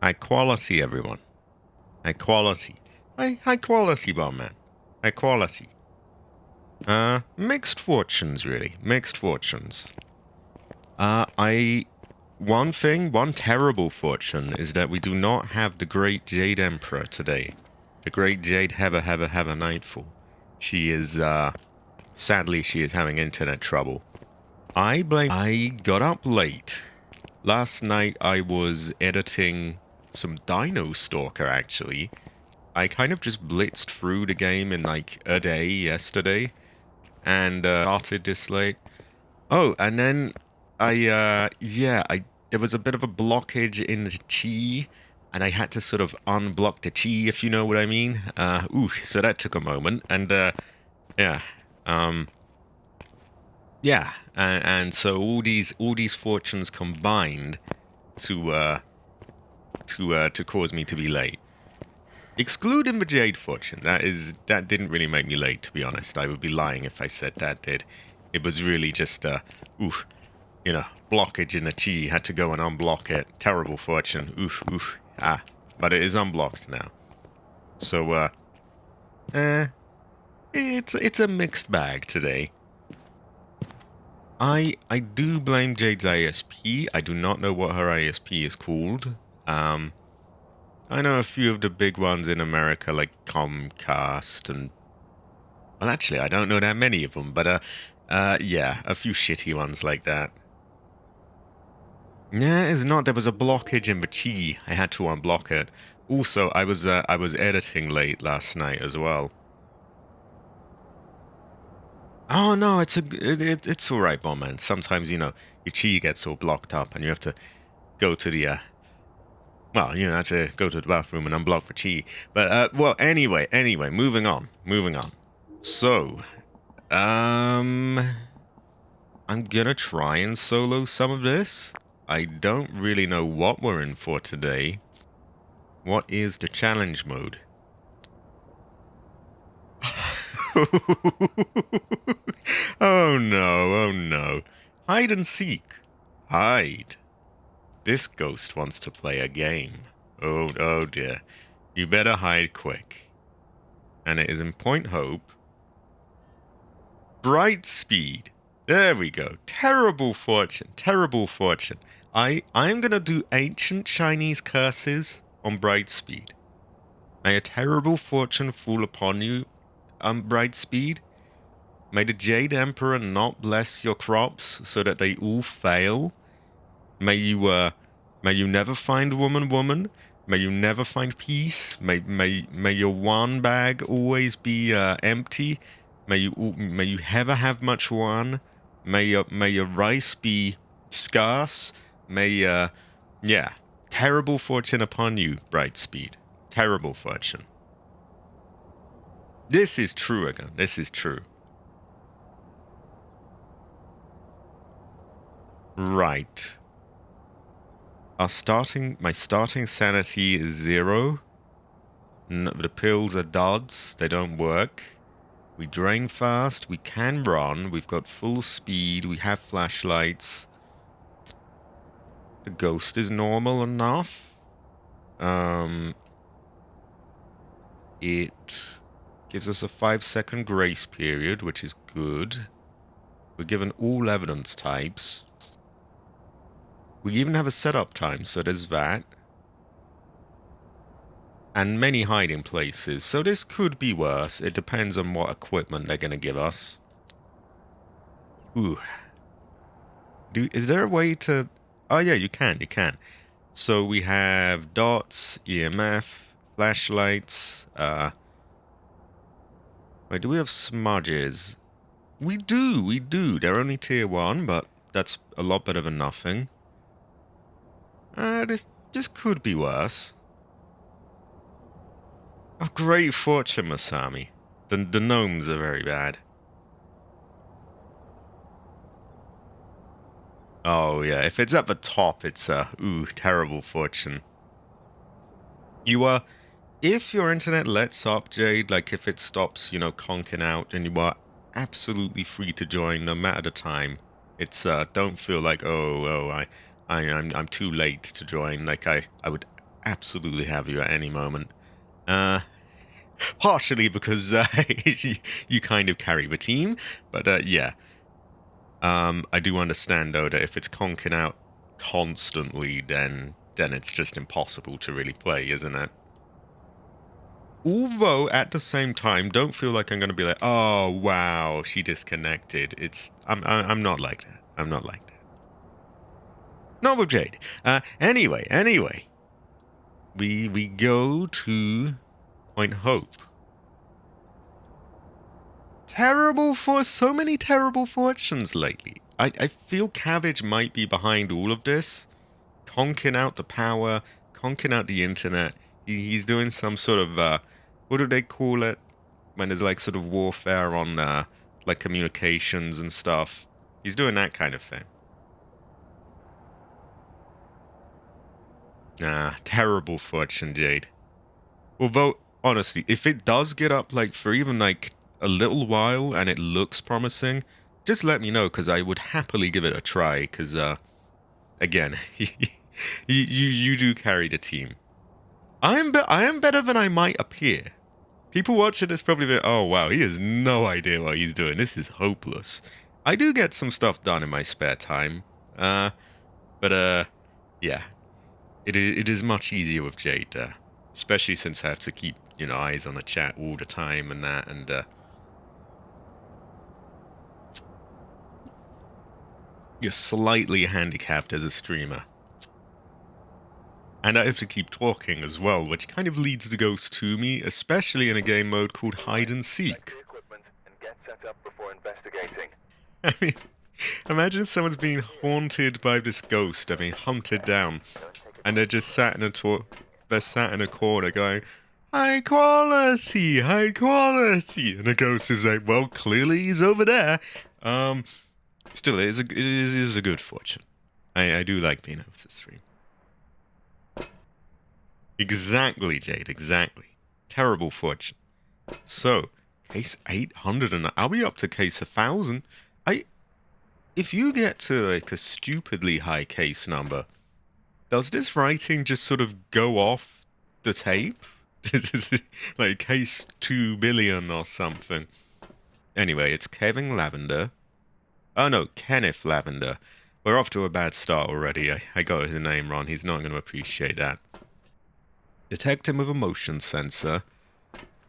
High quality, everyone. High quality. High quality, Barman. High quality. Mixed fortunes, really. Mixed fortunes. One terrible fortune is that we do not have the Great Jade Emperor today. The Great Jade Hever Nightfall. She is, sadly, she is having internet trouble. I got up late. Last night I was editing some Dino Stalker, actually. I kind of just blitzed through the game in like a day yesterday. And started this late. Oh, and then there was a bit of a blockage in the chi, and I had to sort of unblock the chi, if you know what I mean. So that took a moment, and yeah, and so all these fortunes combined to cause me to be late. Excluding the Jade fortune, that didn't really make me late, to be honest. I would be lying if I said that did. It was really just blockage in the chi. Had to go and unblock it. Terrible fortune. But it is unblocked now. So it's a mixed bag today. I do blame Jade's ISP. I do not know what her ISP is called. I know a few of the big ones in America, like Comcast, and... Well, actually, I don't know that many of them, but, yeah, a few shitty ones like that. Yeah, it's not. There was a blockage in the chi. I had to unblock it. Also, I was editing late last night as well. Oh, no, it's alright, Bombman. Sometimes, your chi gets all blocked up, and you have to go to the, well, you have to go to the bathroom and unblock for chi. But, well, anyway, moving on. So, I'm gonna try and solo some of this. I don't really know what we're in for today. What is the challenge mode? Oh no. Hide and seek. Hide. This ghost wants to play a game. Oh dear. You better hide quick. And it is in Point Hope. Bright Speed. There we go. Terrible fortune. I'm gonna do ancient Chinese curses on Bright Speed. May a terrible fortune fall upon you, Bright Speed. May the Jade Emperor not bless your crops so that they all fail. May you never find woman. May you never find peace. May your one bag always be empty. May you never have much one. May your rice be scarce. May terrible fortune upon you, Bright Speed. Terrible fortune. This is true again. This is true. Right. My starting sanity is 0. The pills are duds. They don't work. We drain fast. We can run. We've got full speed. We have flashlights. The ghost is normal enough. It gives us a 5-second grace period, which is good. We're given all evidence types. We even have a setup time, so there's that. And many hiding places, so this could be worse. It depends on what equipment they're going to give us. Ooh. Is there a way to... Oh yeah, you can. So we have dots, EMF, flashlights, wait, do we have smudges? We do. They're only tier 1, but that's a lot better than nothing. This could be worse. Oh, great fortune, Masami. The gnomes are very bad. Oh yeah, if it's at the top, it's terrible fortune. If your internet lets up, Jade, like if it stops, conking out, and you are absolutely free to join no matter the time. It's don't feel like I'm too late to join. Like I would absolutely have you at any moment. Partially because you kind of carry the team, but yeah. I do understand though that if it's conking out constantly, then it's just impossible to really play, isn't it? Although at the same time, don't feel like I'm gonna be like, oh wow, she disconnected. I'm not like that. I'm not like that. Not with Jade. Anyway, we go to Point Hope. So many terrible fortunes lately. I feel Cabbage might be behind all of this. Conking out the power, conking out the internet. He's doing some sort of, what do they call it? When there's like sort of warfare on, like communications and stuff. He's doing that kind of thing. Terrible fortune, Jade. Although, honestly, if it does get up, like, for even, like, a little while and it looks promising, just let me know, because I would happily give it a try, because, again, you do carry the team. I am better than I might appear. People watching this probably think, oh, wow, he has no idea what he's doing. This is hopeless. I do get some stuff done in my spare time, but, yeah. It is much easier with Jade, especially since I have to keep, eyes on the chat all the time and that, and, you're slightly handicapped as a streamer. And I have to keep talking as well, which kind of leads the ghost to me, especially in a game mode called Hide and Seek. I mean, imagine someone's being haunted by this ghost, hunted down, and they're just sat in a corner going, high quality, high quality, and the ghost is like, well, clearly he's over there. Still, it is a good fortune. I do like being able to stream. Exactly, Jade, exactly. Terrible fortune. So, case 800, and I'll be up to case 1000. If you get to like a stupidly high case number, does this writing just sort of go off the tape? Like case 2 billion or something. Anyway, it's Kevin Lavender. Oh no, Kenneth Lavender. We're off to a bad start already. I got his name wrong. He's not going to appreciate that. Detect him with a motion sensor.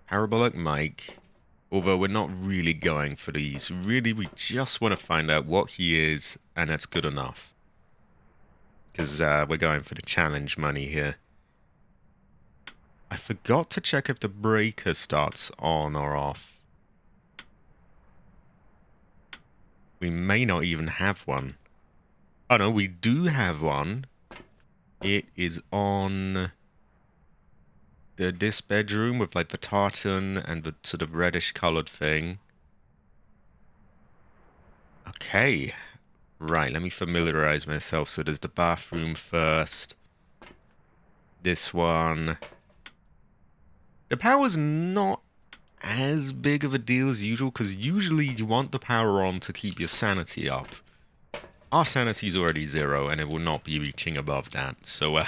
Parabolic mic. Although we're not really going for these. Really, we just want to find out what he is, and that's good enough. Because we're going for the challenge money here. I forgot to check if the breaker starts on or off. We may not even have one. Oh no, we do have one. It is on this bedroom with like the tartan and the sort of reddish colored thing. Okay. Right, let me familiarize myself. So there's the bathroom first. This one. The power's not as big of a deal as usual, because usually you want the power on to keep your sanity up. Our sanity's already 0, and it will not be reaching above that. So,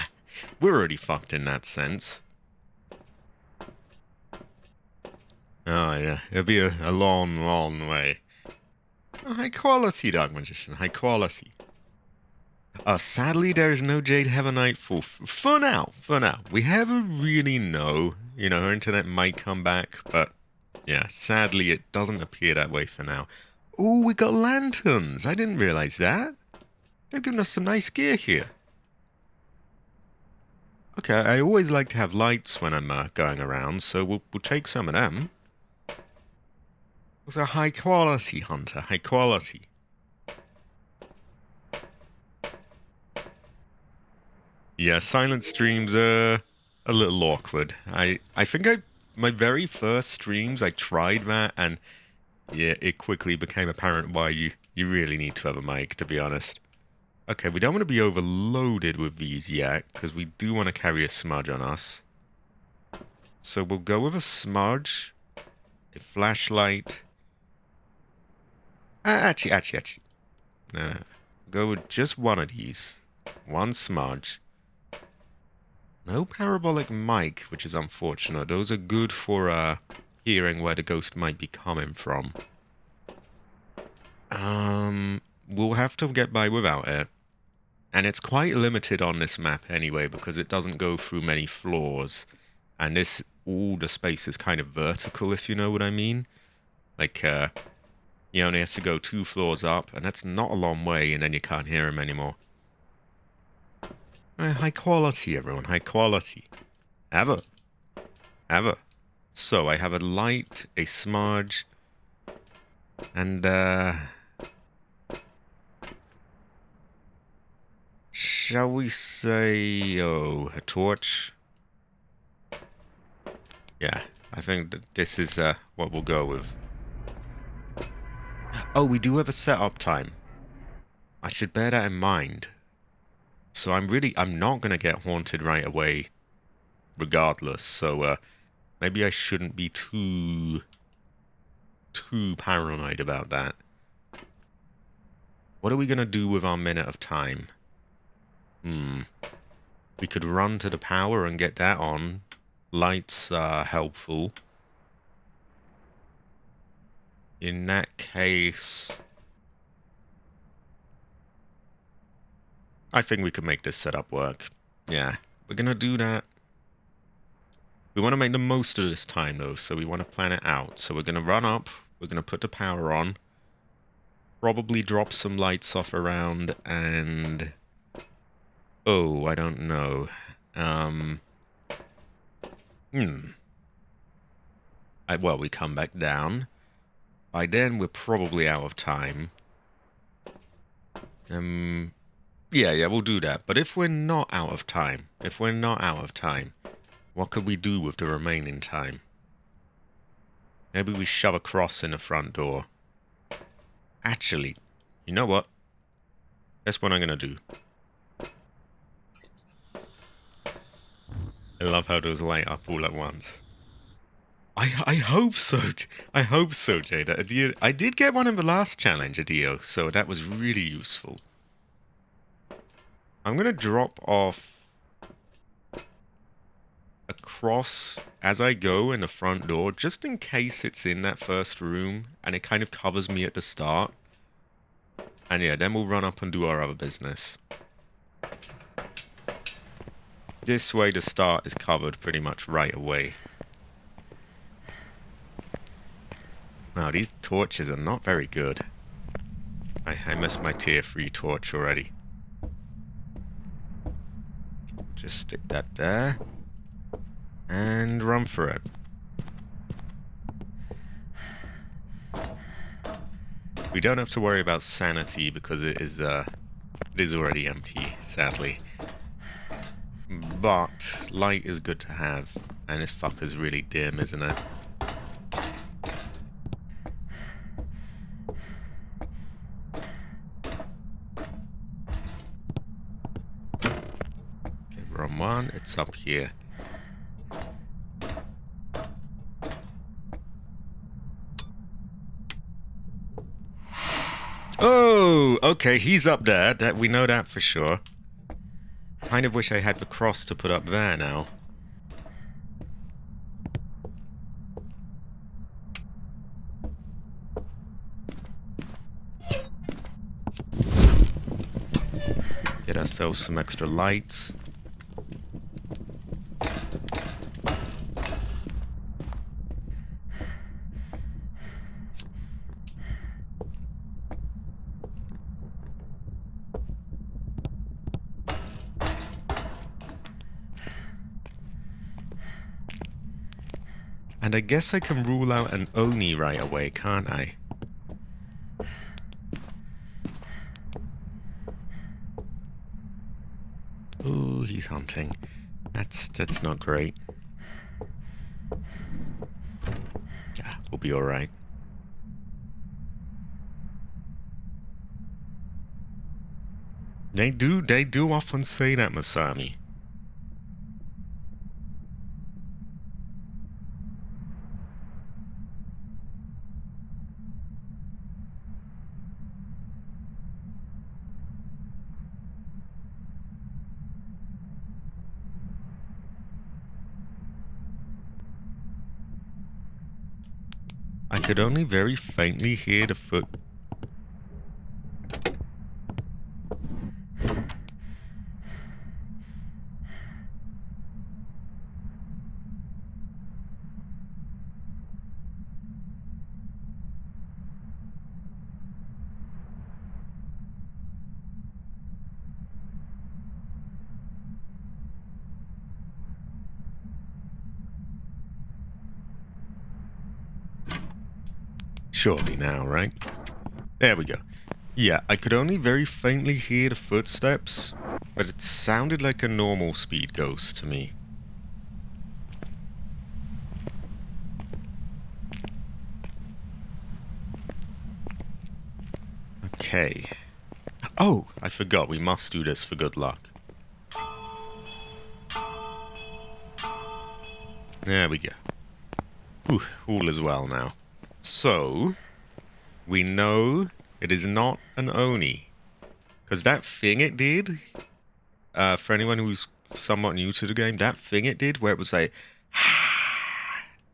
we're already fucked in that sense. Oh, yeah. It'll be a long, long way. Oh, high quality, Dark Magician. High quality. Sadly, there is no Jade Heavenite for now. We never really know. Her internet might come back, but yeah, sadly, it doesn't appear that way for now. Oh, we got lanterns. I didn't realize that. They've given us some nice gear here. Okay, I always like to have lights when I'm going around, so we'll take some of them. It's a high quality, Hunter. High quality. Yeah, silent streams are a little awkward. I think my very first streams, I tried that, and yeah, it quickly became apparent why you really need to have a mic, to be honest. Okay, we don't want to be overloaded with these yet, because we do want to carry a smudge on us. So we'll go with a smudge, a flashlight. Actually. No. Go with just one of these. One smudge. No parabolic mic, which is unfortunate. Those are good for hearing where the ghost might be coming from. We'll have to get by without it. And it's quite limited on this map anyway, because it doesn't go through many floors. And this, all the space is kind of vertical, if you know what I mean. Like, you only have to go 2 floors up, and that's not a long way, and then you can't hear him anymore. High quality, everyone, high quality. Ever. So, I have a light, a smudge, and, shall we say, a torch? Yeah, I think that this is, what we'll go with. Oh, we do have a setup time. I should bear that in mind. So I'm not going to get haunted right away, regardless. So, maybe I shouldn't be too paranoid about that. What are we going to do with our minute of time? We could run to the power and get that on. Lights are helpful. In that case, I think we could make this setup work. Yeah, we're going to do that. We want to make the most of this time, though, so we want to plan it out. So we're going to run up, we're going to put the power on, probably drop some lights off around, and... oh, I don't know. Well, we come back down. By then, we're probably out of time. Yeah, we'll do that. But if we're not out of time, what could we do with the remaining time? Maybe we shove a cross in the front door. Actually, you know what? That's what I'm gonna do. I love how those light up all at once. I hope so. I hope so, Jada. I did get one in the last challenge, Adio, so that was really useful. I'm gonna drop off a cross as I go in the front door, just in case it's in that first room and it kind of covers me at the start. And yeah, then we'll run up and do our other business. This way the start is covered pretty much right away. Wow, these torches are not very good. I missed my tier 3 torch already. Just stick that there. And run for it. We don't have to worry about sanity because it is already empty, sadly. But light is good to have, and this fucker's really dim, isn't it? Okay, wrong one. It's up here. Oh, okay, he's up there. We know that for sure. Kind of wish I had the cross to put up there now. Get ourselves some extra lights. And I guess I can rule out an Oni right away, can't I? Ooh, he's hunting. That's not great. Yeah, we'll be alright. They do often say that, Masami. I could only very faintly hear the foot. Surely now, right? There we go. Yeah, I could only very faintly hear the footsteps, but it sounded like a normal speed ghost to me. Okay. Oh, I forgot. We must do this for good luck. There we go. Whew, all is well now. So, we know it is not an Oni. Because that thing it did, for anyone who's somewhat new to the game, that thing it did where it was like,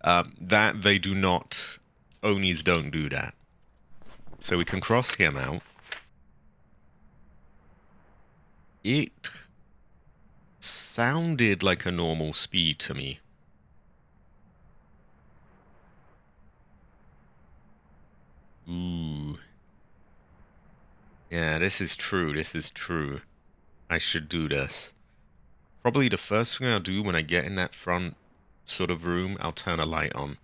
that they do not, Onis don't do that. So we can cross him out. It sounded like a normal speed to me. Ooh. Yeah, this is true. This is true. I should do this. Probably the first thing I'll do when I get in that front sort of room, I'll turn a light on.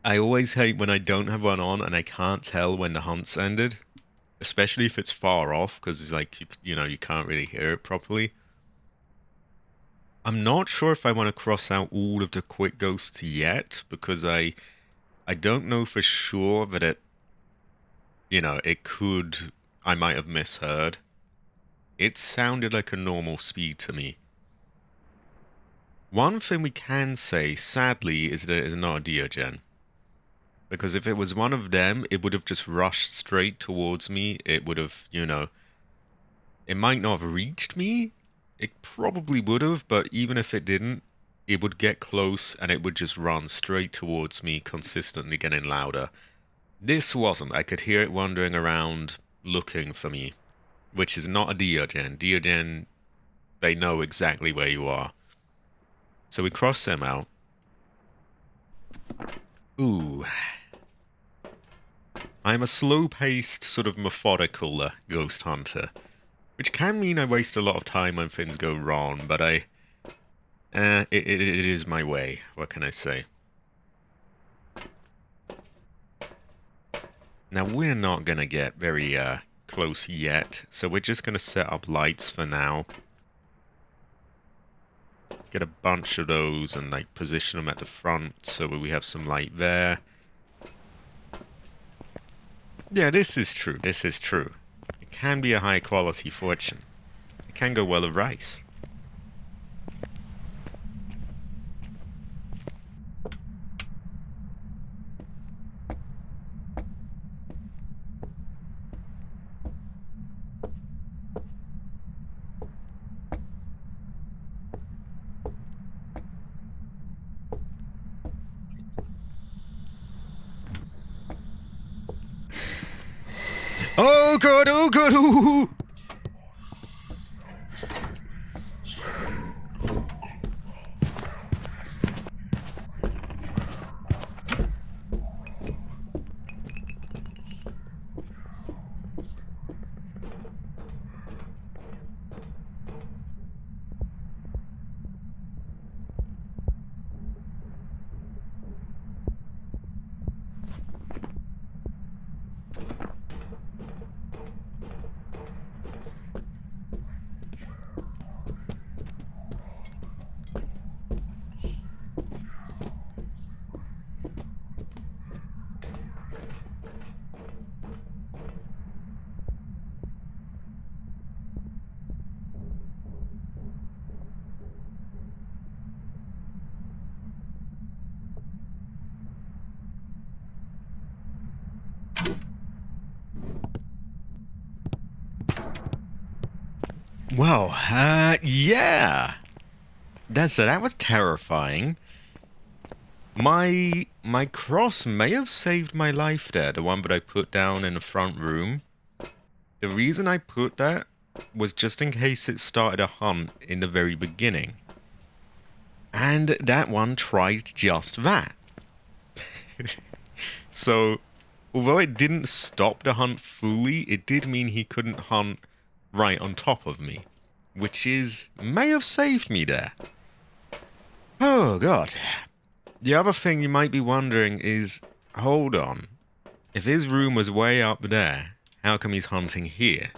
I always hate when I don't have one on and I can't tell when the hunt's ended. Especially if it's far off, because it's like, you know, you can't really hear it properly. I'm not sure if I want to cross out all of the quick ghosts yet, because I don't know for sure that it, you know, it could, I might have misheard. It sounded like a normal speed to me. One thing we can say, sadly, is that it is not a Diogen. Because if it was one of them, it would have just rushed straight towards me. It would have, you know, it might not have reached me. It probably would have, but even if it didn't, it would get close and it would just run straight towards me, consistently getting louder. This wasn't. I could hear it wandering around looking for me, which is not a Diogen. Diogen, they know exactly where you are. So we cross them out. Ooh. I'm a slow-paced, sort of methodical ghost hunter. Which can mean I waste a lot of time when things go wrong, but it is my way. What can I say? Now, we're not going to get very close yet, so we're just going to set up lights for now. Get a bunch of those and like position them at the front so we have some light there. Yeah, this is true. This is true. It can be a high quality fortune. It can go well with rice. Oh god, oh god, ooh. Well, yeah. that was terrifying. My cross may have saved my life there, the one that I put down in the front room. The reason I put that was just in case it started a hunt in the very beginning. And that one tried just that. So, although it didn't stop the hunt fully, it did mean he couldn't hunt right on top of me. Which may have saved me there. Oh, God. The other thing you might be wondering is, hold on. If his room was way up there, how come he's hunting here?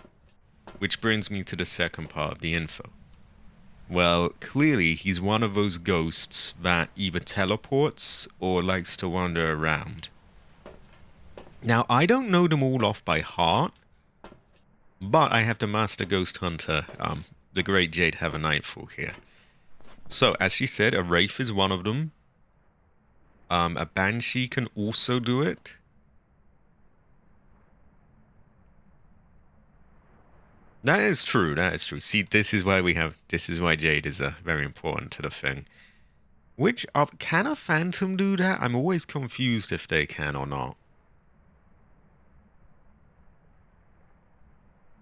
Which brings me to the second part of the info. Well, clearly he's one of those ghosts that either teleports or likes to wander around. Now, I don't know them all off by heart, but I have the Master Ghost Hunter, the great Jade Have a Nightfall here. So, as she said, a Wraith is one of them. A Banshee can also do it. That is true, that is true. See, this is why Jade is very important to the thing. Can a Phantom do that? I'm always confused if they can or not.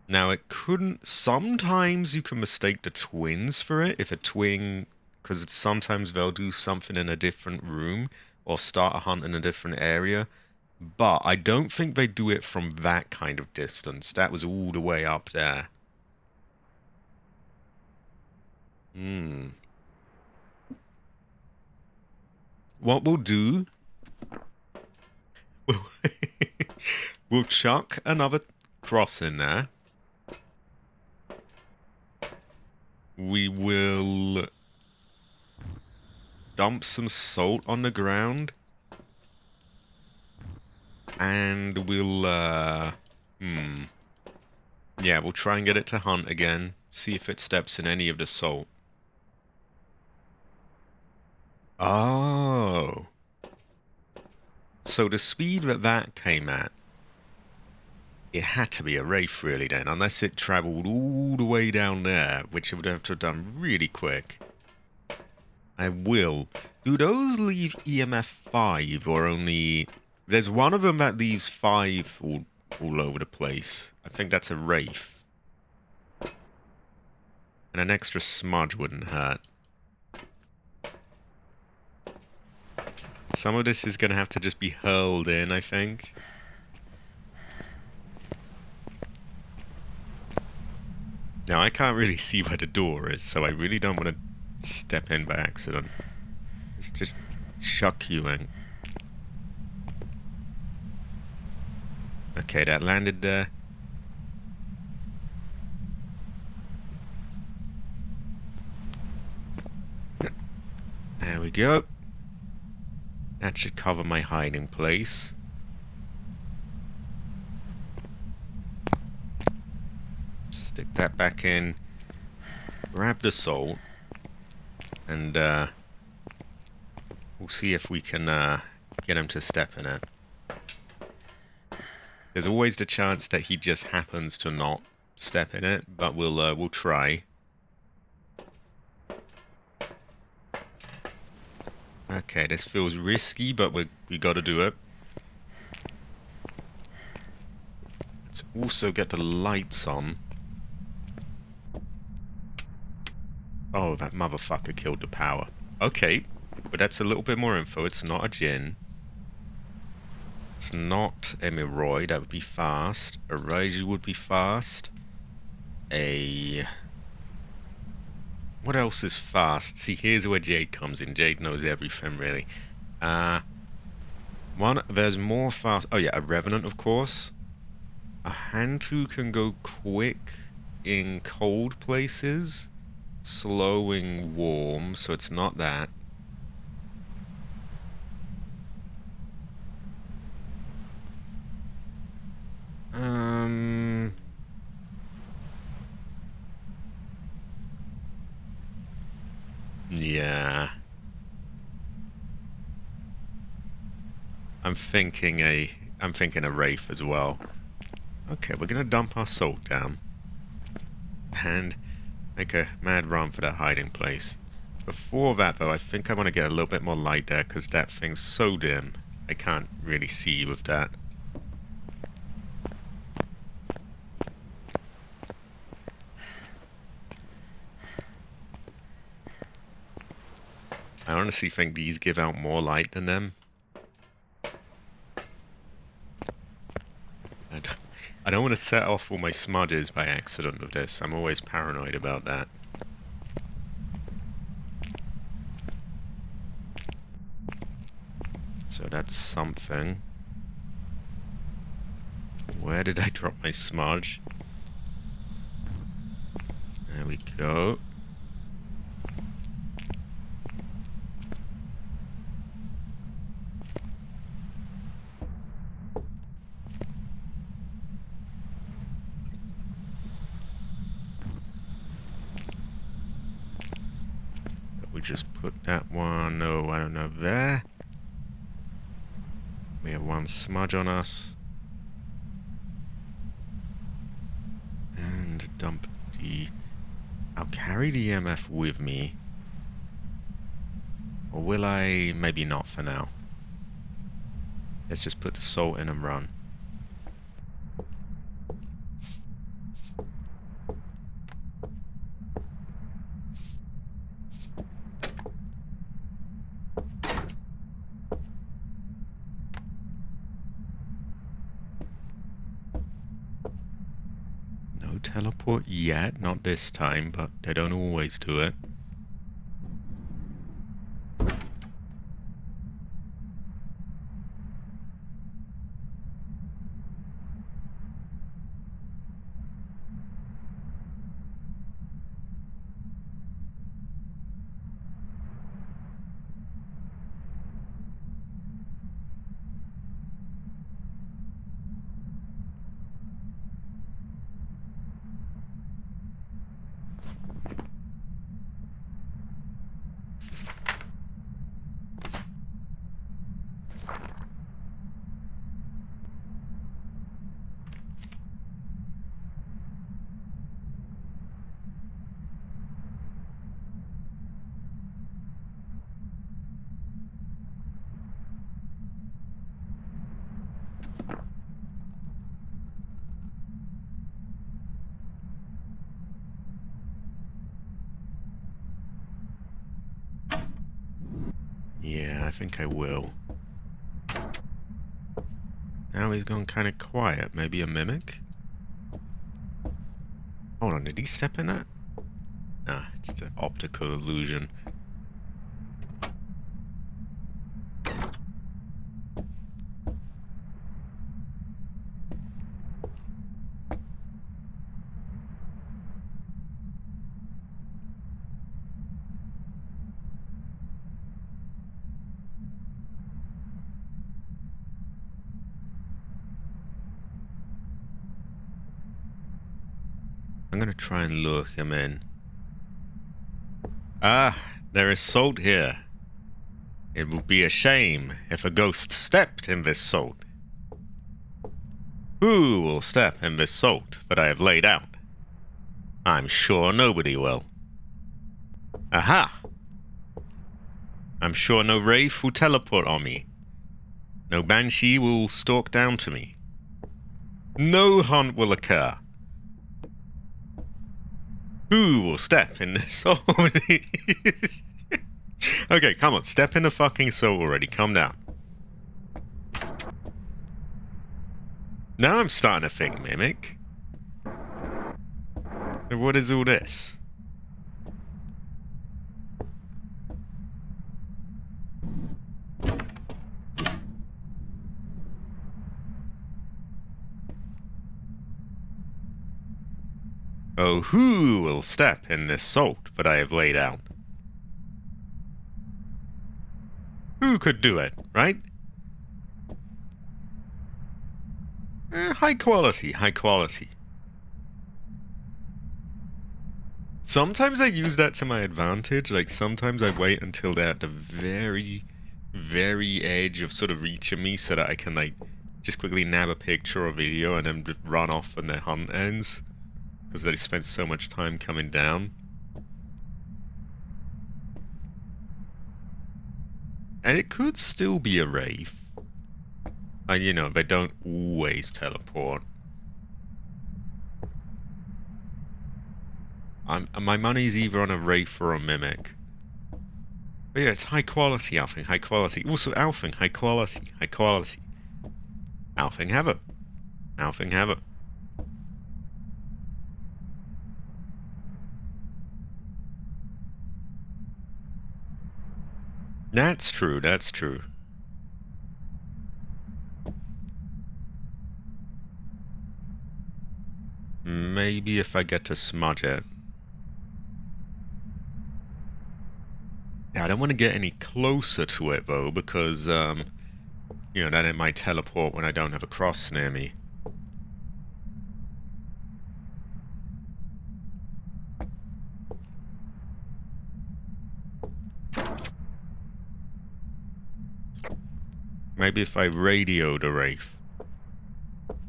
Now, it couldn't... Sometimes you can mistake the twins for it. If a twin... Because sometimes they'll do something in a different room or start a hunt in a different area. But I don't think they do it from that kind of distance. That was all the way up there. What we'll do... We'll chuck another cross in there. We will dump some salt on the ground. And we'll, yeah, we'll try and get it to hunt again. See if it steps in any of the salt. Oh. So the speed that came at, it had to be a Wraith really then, unless it travelled all the way down there, which it would have to have done really quick. I will. Do those leave EMF 5 or only... There's one of them that leaves 5 all over the place. I think that's a Wraith. And an extra smudge wouldn't hurt. Some of this is going to have to just be hurled in, I think. Now, I can't really see where the door is, so I really don't want to step in by accident. Let's just chuck you in. Okay, that landed there. There we go. That should cover my hiding place. Stick that back in. Grab the salt. And we'll see if we can get him to step in it. There's always the chance that he just happens to not step in it, but we'll try. Okay, this feels risky, but we got to do it. Let's also get the lights on. Oh, that motherfucker killed the power. Okay, but that's a little bit more info. It's not a Jinn. It's not a Miroid. That would be fast. A Raiju would be fast. What else is fast? See, here's where Jade comes in. Jade knows everything, really. There's more fast... Oh, yeah, a Revenant, of course. A Hantu can go quick in cold places. Slow in warm, so it's not that. Yeah. I'm thinking a Wraith as well. Okay, we're gonna dump our salt down. And make a mad run for that hiding place. Before that, though, I think I want to get a little bit more light there, because that thing's so dim. I can't really see with that. I honestly think these give out more light than them. I don't want to set off all my smudges by accident with this. I'm always paranoid about that. So that's something. Where did I drop my smudge? There we go. We just put that one, no, I don't know, there. We have one smudge on us. And dump the... I'll carry the EMF with me. Or will I? Maybe not for now. Let's just put the salt in and run. No teleport yet, not this time, but they don't always do it. Yeah, I think I will. Now he's gone kind of quiet. Maybe a mimic? Hold on, did he step in that? Nah, just an optical illusion. I'm gonna try and lure him in. Ah, there is salt here. It would be a shame if a ghost stepped in this salt. Who will step in this salt that I have laid out? I'm sure nobody will. Aha! I'm sure no wraith will teleport on me. No banshee will stalk down to me. No hunt will occur. Who will step in this salt? Okay, come on, step in the fucking salt already, calm down. Now I'm starting to think mimic. What is all this? Oh, who will step in this salt that I have laid out? Who could do it, right? High quality, high quality. Sometimes I use that to my advantage. Like, sometimes I wait until they're at the very, very edge of sort of reaching me so that I can, like, just quickly nab a picture or video and then run off when their hunt ends. Because they spent so much time coming down. And it could still be a Wraith. You know, they don't always teleport. My money's either on a Wraith or a Mimic. But yeah, it's high quality, Alfing, high quality. Also, Alfing, high quality, high quality. Alfing, have it. Alfing, have it. That's true, that's true. Maybe if I get to smudge it. Yeah, I don't want to get any closer to it, though, because, you know, then it might teleport when I don't have a cross near me. Maybe if I radio the Wraith.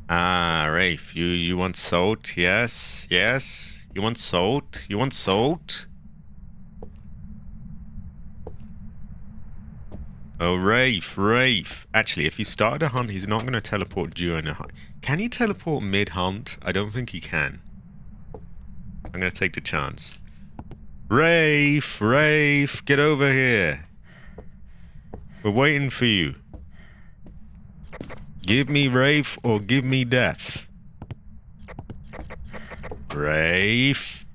Ah, Wraith, you want salt? Yes, yes. You want salt? You want salt? Oh, Wraith. Actually, if he started a hunt, he's not going to teleport during a hunt. Can he teleport mid-hunt? I don't think he can. I'm going to take the chance. Wraith, get over here. We're waiting for you. Give me Wraith or give me death. Wraith.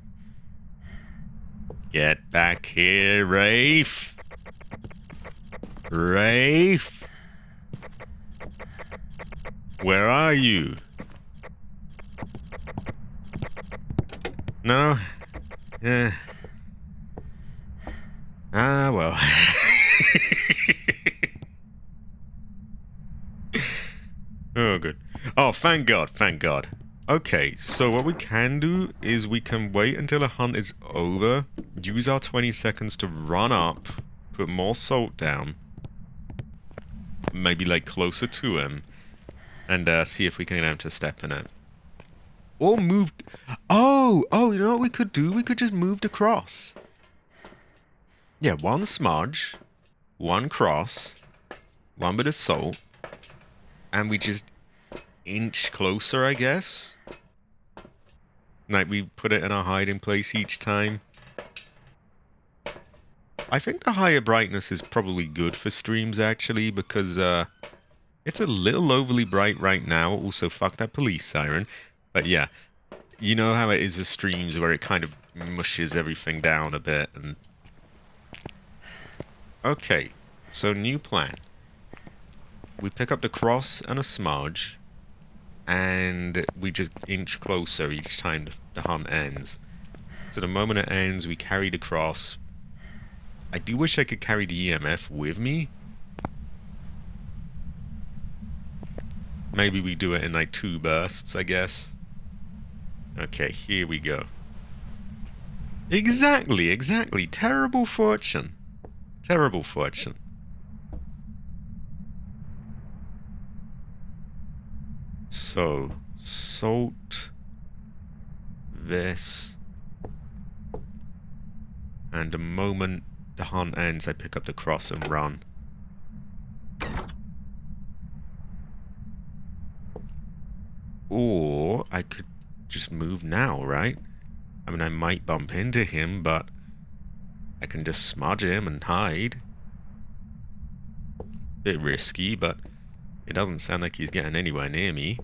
Get back here, Wraith. Wraith. Where are you? No? Yeah. Ah, well. Oh, good. Oh, thank God, thank God. Okay, so what we can do is we can wait until the hunt is over, use our 20 seconds to run up, put more salt down, maybe like closer to him, and see if we can get him to step in it. Or move... Oh, you know what we could do? We could just move the cross. Yeah, one smudge, one cross, one bit of salt, and we just inch closer, I guess. Like, we put it in our hiding place each time. I think the higher brightness is probably good for streams, actually, because, it's a little overly bright right now. Also, fuck that police siren. But yeah, you know how it is with streams where it kind of mushes everything down a bit. And okay, so new plan. We pick up the cross and a smudge, and we just inch closer each time the hunt ends. So the moment it ends, we carry the cross. I do wish I could carry the EMF with me. Maybe we do it in like 2 bursts, I guess. Okay, here we go. Exactly. Terrible fortune. Terrible fortune. So, salt, this, and the moment the hunt ends, I pick up the cross and run. Or I could just move now, right? I mean, I might bump into him, but I can just smudge him and hide. Bit risky, but it doesn't sound like he's getting anywhere near me.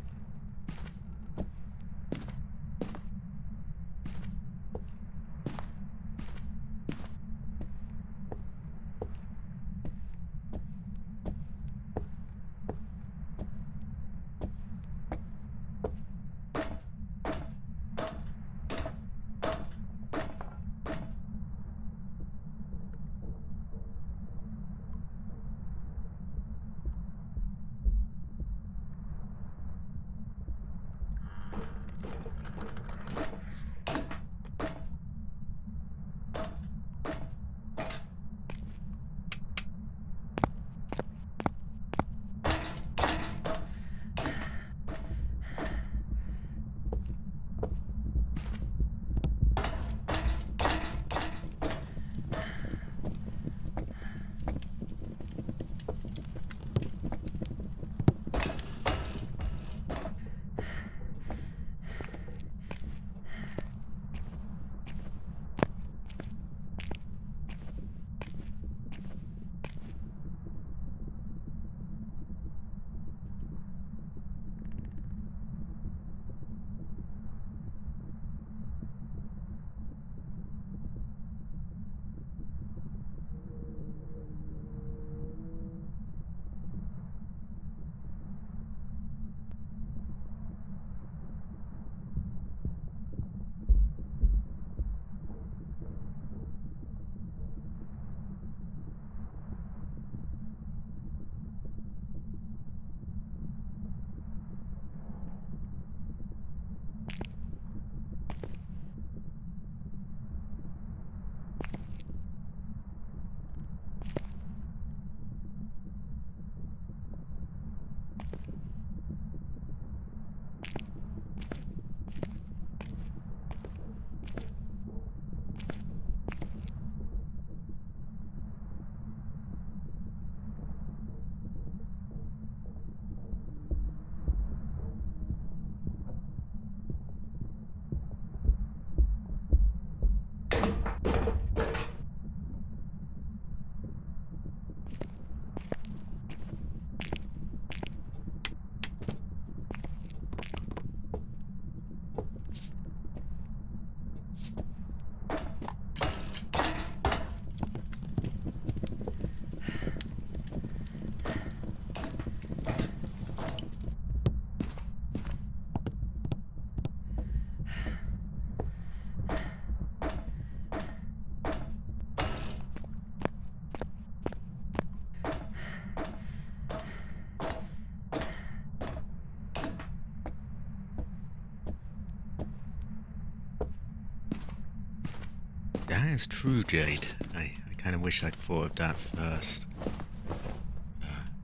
That is true, Jade. I kind of wish I'd thought of that first.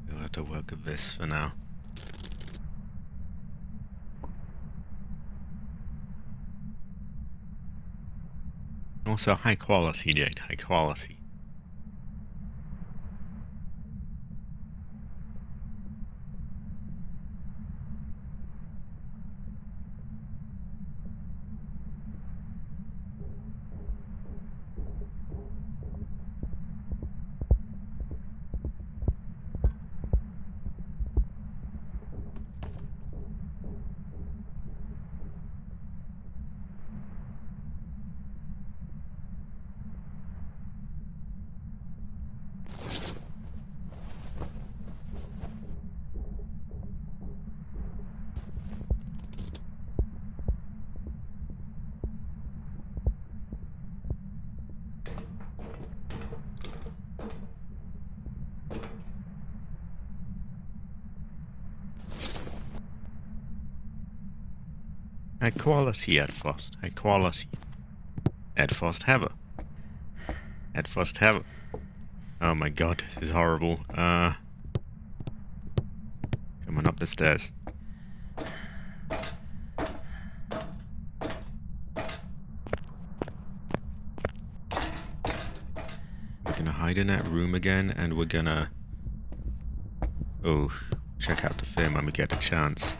We'll have to work with this for now. Also, high quality, Jade. High quality. High quality at first. High quality. At first ever. At first ever. Oh my god, this is horrible. Coming up the stairs. We're gonna hide in that room again, and we're gonna... Oh, check out the film when we get a chance.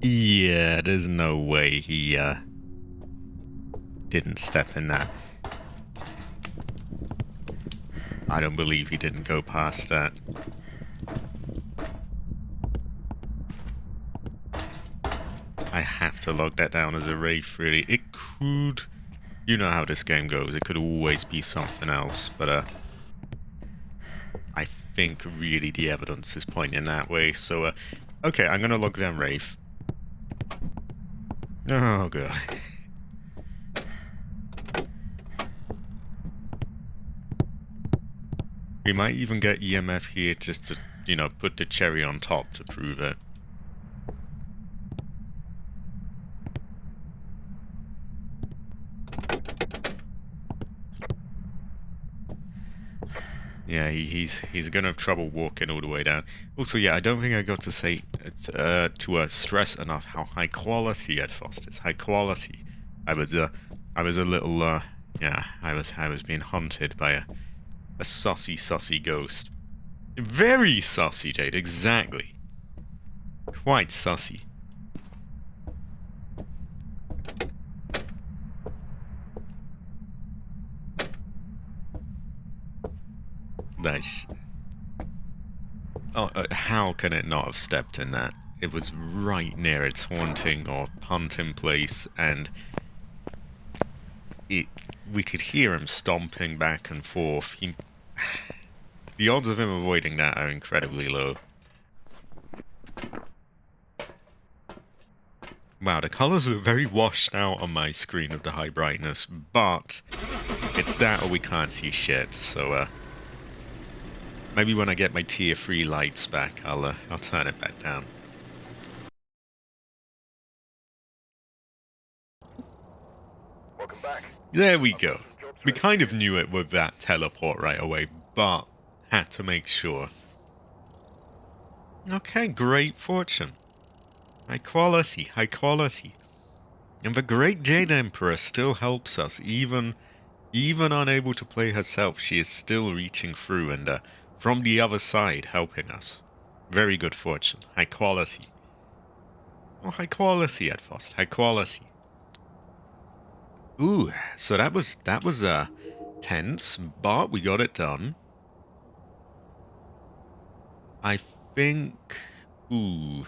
Yeah, there's no way he didn't step in that. I don't believe he didn't go past that. I have to log that down as a wraith, really. It could... You know how this game goes. It could always be something else, but I think really the evidence is pointing that way. So, okay, I'm gonna log down wraith. Oh, God. We might even get EMF here just to, you know, put the cherry on top to prove it. Yeah, he's gonna have trouble walking all the way down. Also, yeah, I don't think I got to say to stress enough how high quality Ed Foster is. High quality. I was a little yeah, I was being hunted by a sussy ghost. Very sussy, Jade. Exactly. Quite sussy. Oh, how can it not have stepped in that? It was right near its haunting or hunting place, and we could hear him stomping back and forth. The odds of him avoiding that are incredibly low. Wow, the colors are very washed out on my screen of the high brightness, but it's that or we can't see shit, so Maybe when I get my tier 3 lights back, I'll turn it back down. Welcome back. There we go. We kind of knew it with that teleport right away, but had to make sure. Okay, great fortune. High quality, high quality. And the great Jade Emperor still helps us, even unable to play herself, she is still reaching through and from the other side helping us. Very good fortune. High quality. Oh, high quality, Edfost. High quality. Ooh, so that was tense, but we got it done. I think... Ooh.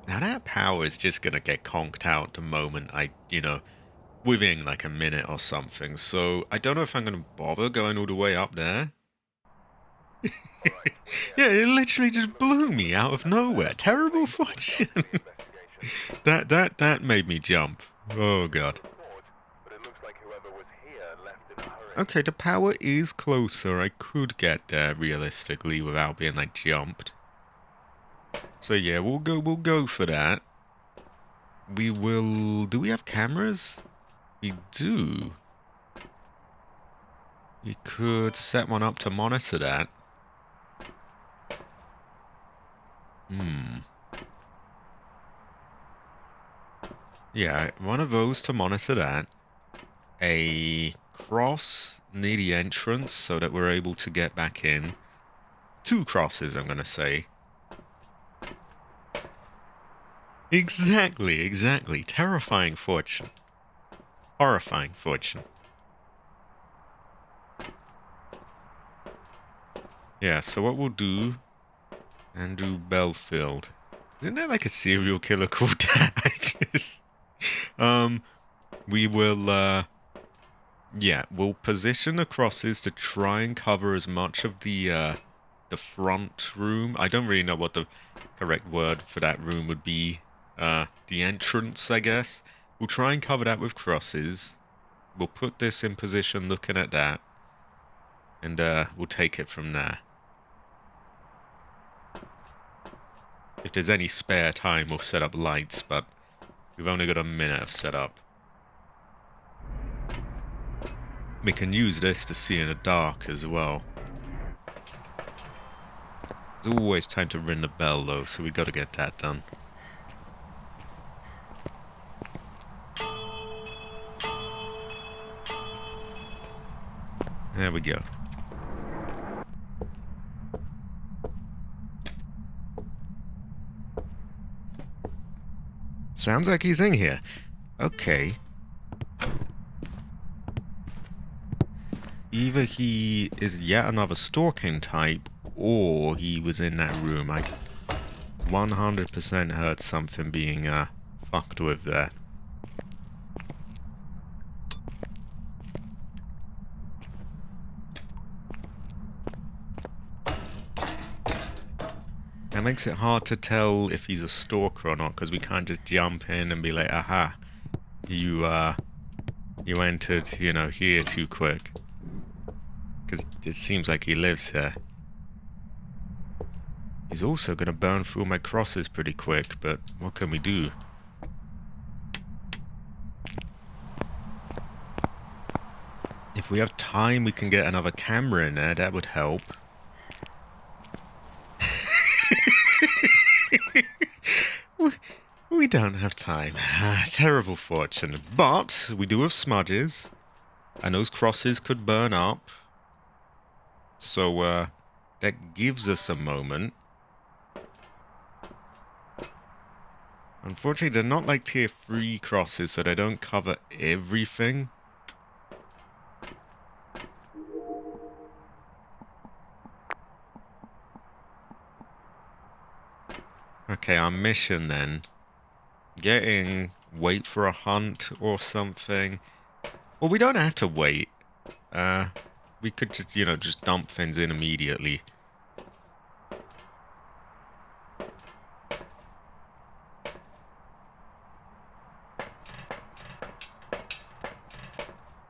Now that power is just gonna get conked out the moment within like a minute or something. So I don't know if I'm gonna bother going all the way up there. Yeah, it literally just blew me out of nowhere. Terrible fortune. that made me jump. Oh god. Okay, the power is closer. I could get there realistically without being like jumped. So yeah, we'll go for that. We will... Do we have cameras? We do. We could set one up to monitor that. Yeah, one of those to monitor that. A cross near the entrance so that we're able to get back in. 2 crosses, I'm gonna say. Exactly. Terrifying fortune. Horrifying fortune. Yeah, so what we'll do... Andrew Belfield. Isn't that like a serial killer called that? We will, yeah, we'll position the crosses to try and cover as much of the front room. I don't really know what the correct word for that room would be. The entrance, I guess. We'll try and cover that with crosses. We'll put this in position looking at that. And, we'll take it from there. If there's any spare time, we'll set up lights, but we've only got a minute of setup. We can use this to see in the dark as well. There's always time to ring the bell though, so we gotta get that done. There we go. Sounds like he's in here. Okay. Either he is yet another stalking type, or he was in that room. I 100% heard something being fucked with there. That makes it hard to tell if he's a stalker or not, because we can't just jump in and be like, aha, you entered, here too quick. Because it seems like he lives here. He's also going to burn through my crosses pretty quick, but what can we do? If we have time, we can get another camera in there. That would help. We don't have time. Terrible fortune. But we do have smudges. And those crosses could burn up. So, that gives us a moment. Unfortunately, they're not like tier 3 crosses, so they don't cover everything. Okay, our mission then. Wait for a hunt or something. Well, we don't have to wait. We could just, just dump things in immediately.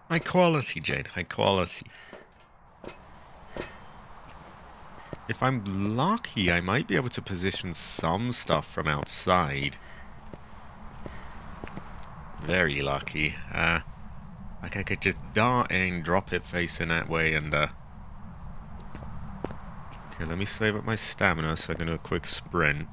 High quality, Jade. High quality. If I'm lucky, I might be able to position some stuff from outside. Very lucky. Like I could just dart in, drop it facing that way, and okay, let me save up my stamina so I can do a quick sprint.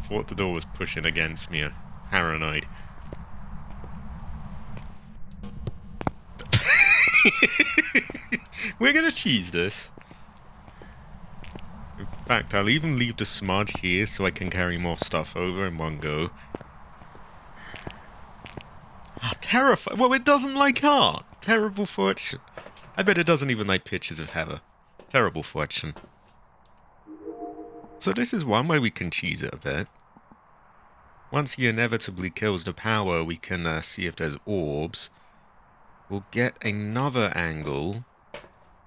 Thought the door was pushing against me, paranoid. We're gonna cheese this. In fact, I'll even leave the smudge here so I can carry more stuff over in one go. Ah, terrifying. Well, it doesn't like art. Terrible fortune. I bet it doesn't even like pictures of Heather. Terrible fortune. So this is one way we can cheese it a bit. Once he inevitably kills the power, we can see if there's orbs. We'll get another angle.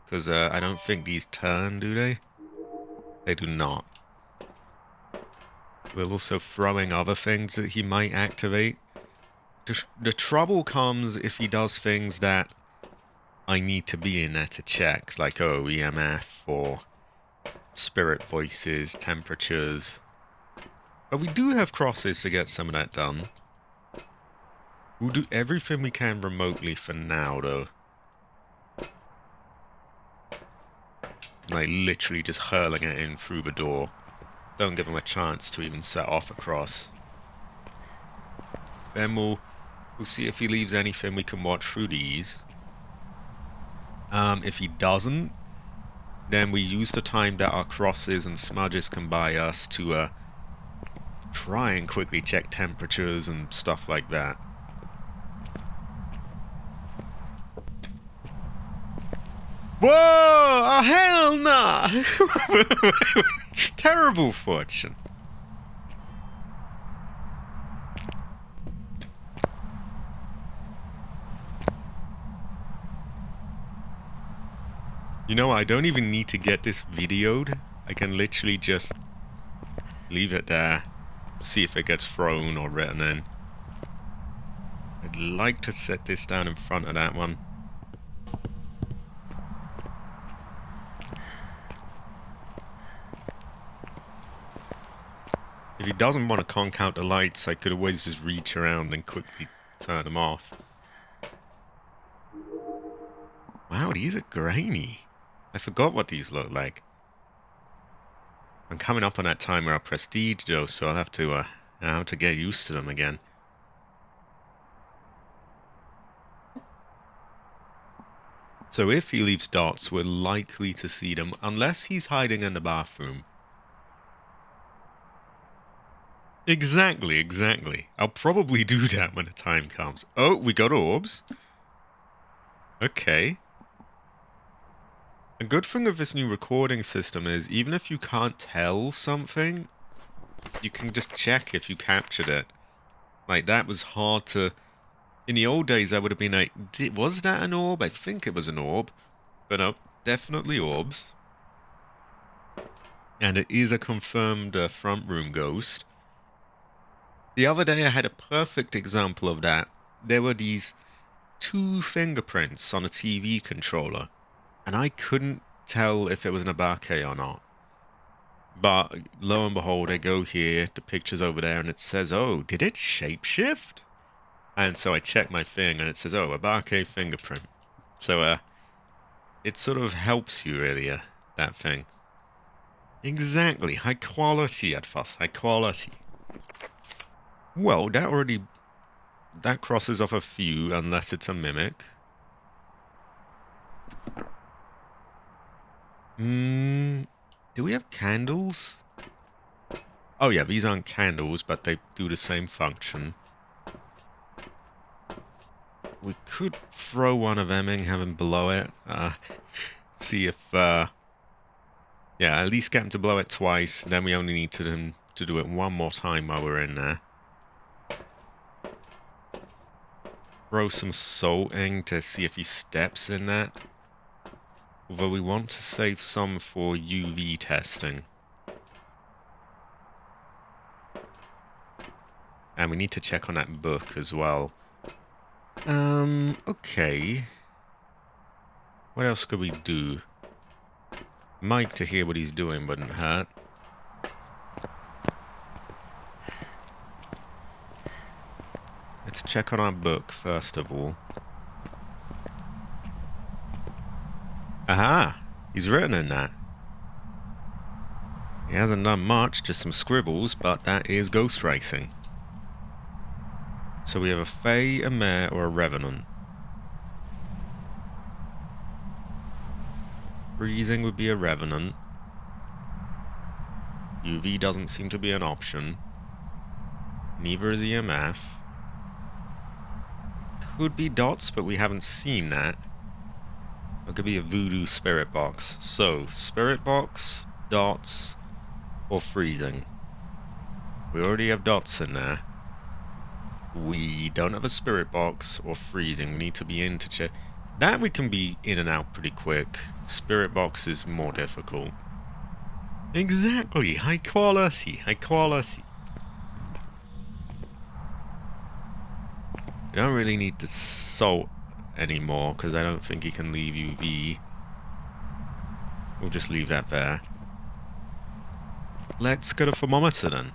Because I don't think these turn, do they? They do not. We're also throwing other things that he might activate. The trouble comes if he does things that I need to be in there to check. Like, oh, EMF or spirit voices, temperatures. But we do have crosses to get some of that done. We'll do everything we can remotely for now, though. Like, literally just hurling it in through the door. Don't give him a chance to even set off a cross. Then we'll see if he leaves anything we can watch through these. If he doesn't, then we use the time that our crosses and smudges can buy us to try and quickly check temperatures and stuff like that. Whoa! Oh, hell no! Terrible fortune. You know, I don't even need to get this videoed. I can literally just leave it there. See if it gets thrown or written in. I'd like to set this down in front of that one. If he doesn't want to conk out the lights, I could always just reach around and quickly turn them off. Wow, these are grainy. I forgot what these look like. I'm coming up on that time where I'll prestige though, so I'll have to get used to them again. So if he leaves dots, we're likely to see them, unless he's hiding in the bathroom. Exactly. I'll probably do that when the time comes. Oh, we got orbs. Okay. A good thing of this new recording system is, even if you can't tell something, you can just check if you captured it. Like, that was hard to... In the old days, I would have been like, was that an orb? I think it was an orb. But no, definitely orbs. And it is a confirmed front room ghost. The other day, I had a perfect example of that. There were these 2 fingerprints on a TV controller. And I couldn't tell if it was an Abake or not. But lo and behold, I go here, the picture's over there, and it says, oh, did it shapeshift? And so I check my thing, and it says, oh, Abake fingerprint. So, it sort of helps you, really, that thing. Exactly. High quality at first. High quality. Well, that crosses off a few, unless it's a mimic. Do we have candles? Oh yeah, these aren't candles, but they do the same function. We could throw one of them in, have him blow it. See if, yeah, at least get him to blow it twice. Then we only need to do it one more time while we're in there. Throw some salt in to see if he steps in that. Although we want to save some for UV testing. And we need to check on that book as well. Okay. What else could we do? Mike to hear what he's doing wouldn't hurt. Let's check on our book, first of all. Aha! He's written in that. He hasn't done much, just some scribbles, but that is ghost racing. So we have a Fae, a Mare, or a Revenant. Freezing would be a Revenant. UV doesn't seem to be an option. Neither is EMF. Could be dots, but we haven't seen that. It could be a voodoo spirit box. So, spirit box, dots, or freezing. We already have dots in there. We don't have a spirit box or freezing. We need to be in to check. That we can be in and out pretty quick. Spirit box is more difficult. Exactly. High quality. High quality. Don't really need the salt anymore because I don't think he can leave UV. We'll just leave that there. Let's get a thermometer then.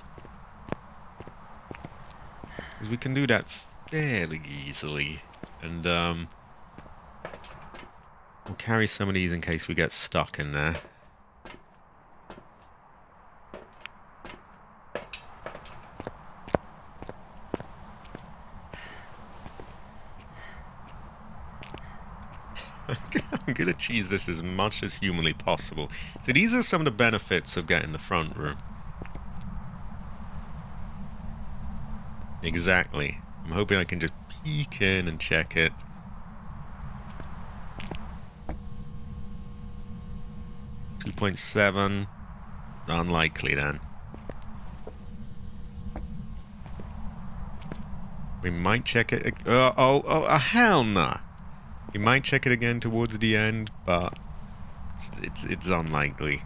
Because we can do that fairly easily. And we'll carry some of these in case we get stuck in there. I'm gonna cheese this as much as humanly possible. So these are some of the benefits of getting the front room. Exactly. I'm hoping I can just peek in and check it. .7. Unlikely then. We might check it. Hell nah. We might check it again towards the end, but it's unlikely.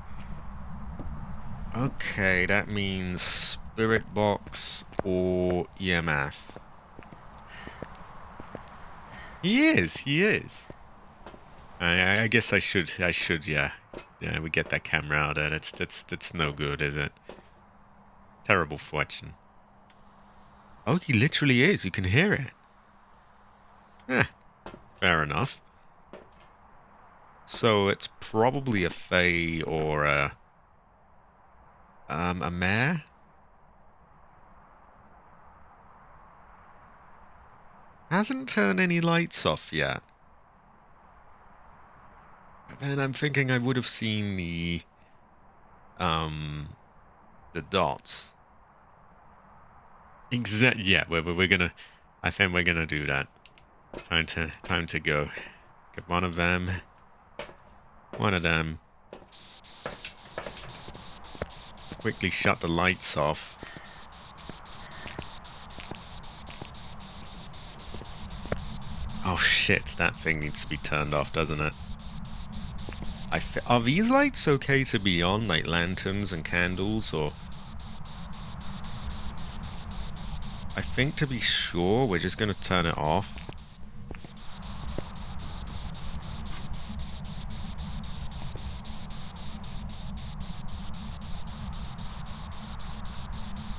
Okay, that means spirit box or EMF. He is. I guess I should, yeah. Yeah, we get that camera out there. That's no good, is it? Terrible fortune. Oh, he literally is. You can hear it. Eh, fair enough. So it's probably a Fae or a Mare? Hasn't turned any lights off yet. But then I'm thinking I would have seen the dots. Yeah, we're gonna. I think we're gonna do that. Time to go. Get one of them. One of them. Quickly shut the lights off. Oh shit! That thing needs to be turned off, doesn't it? Are these lights okay to be on, like lanterns and candles, or? I think to be sure, we're just going to turn it off.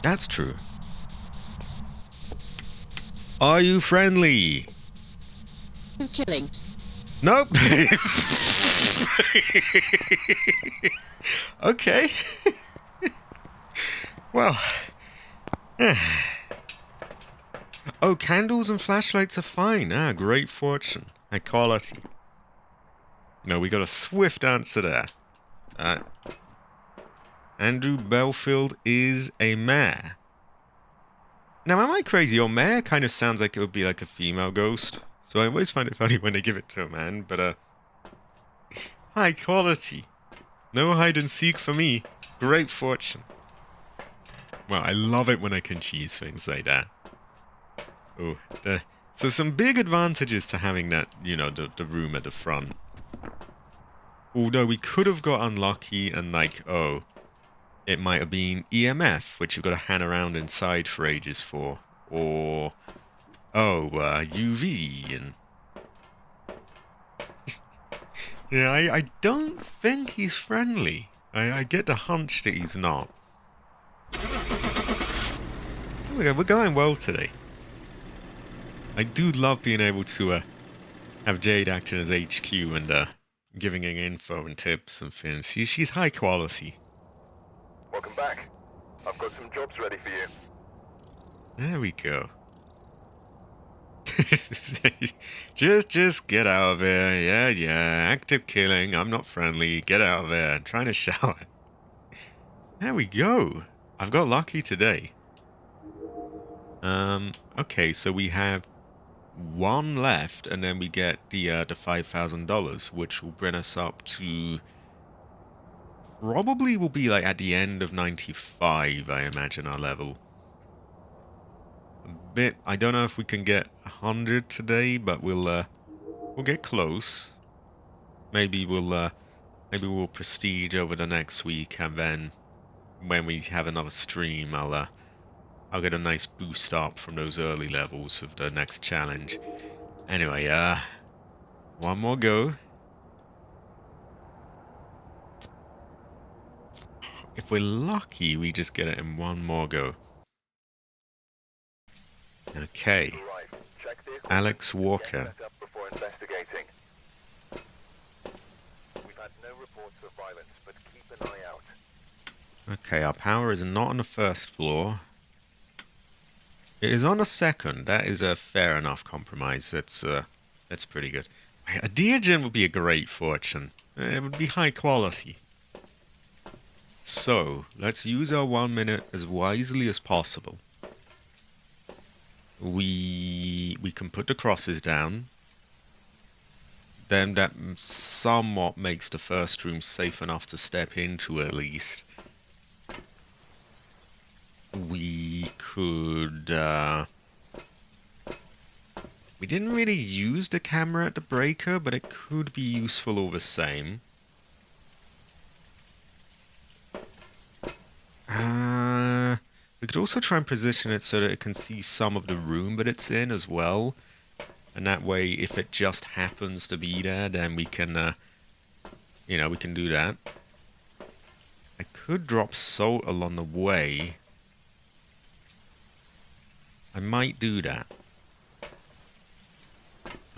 That's true. Are you friendly? Killing. Nope. Okay. Well. Oh, candles and flashlights are fine. Ah, great fortune. I call us. No, we got a swift answer there. Andrew Belfield is a mare. Now, am I crazy? Your mare kind of sounds like it would be like a female ghost. So I always find it funny when they give it to a man, but high quality. No hide and seek for me. Great fortune. Well, I love it when I can cheese things like that. Oh, so some big advantages to having that, you know, the room at the front. Although we could have got unlucky and like, oh, it might have been EMF, which you've got to hang around inside for ages for. Or Oh, UV and... Yeah, I don't think he's friendly. I get the hunch that he's not. We're going well today. I do love being able to have Jade acting as HQ and giving her info and tips and things. She's high quality. Welcome back. I've got some jobs ready for you. There we go. just get out of here. Yeah. Active killing. I'm not friendly. Get out of here. I'm trying to shower. There we go. I've got lucky today. Okay, so we have one left, and then we get the $5,000, which will bring us up to probably will be like at the end of 95, I imagine, our level. A bit. I don't know if we can get 100 today, but we'll get close. Maybe we'll prestige over the next week, and then when we have another stream, I'll get a nice boost up from those early levels of the next challenge. Anyway, one more go. If we're lucky, we just get it in one more go. Okay. Right. Check the equipment. Alex Get Walker. set up before investigating. We've had no reports of violence, but keep an eye out. Okay, our power is not on the first floor. It is on the second. That is a fair enough compromise. That's pretty good. A Deogen would be a great fortune. It would be high quality. So, let's use our 1 minute as wisely as possible. We can put the crosses down. Then that somewhat makes the first room safe enough to step into at least. We could, we didn't really use the camera at the breaker, but it could be useful all the same. We could also try and position it so that it can see some of the room that it's in as well. And that way, if it just happens to be there, then we can, we can do that. I could drop salt along the way. I might do that.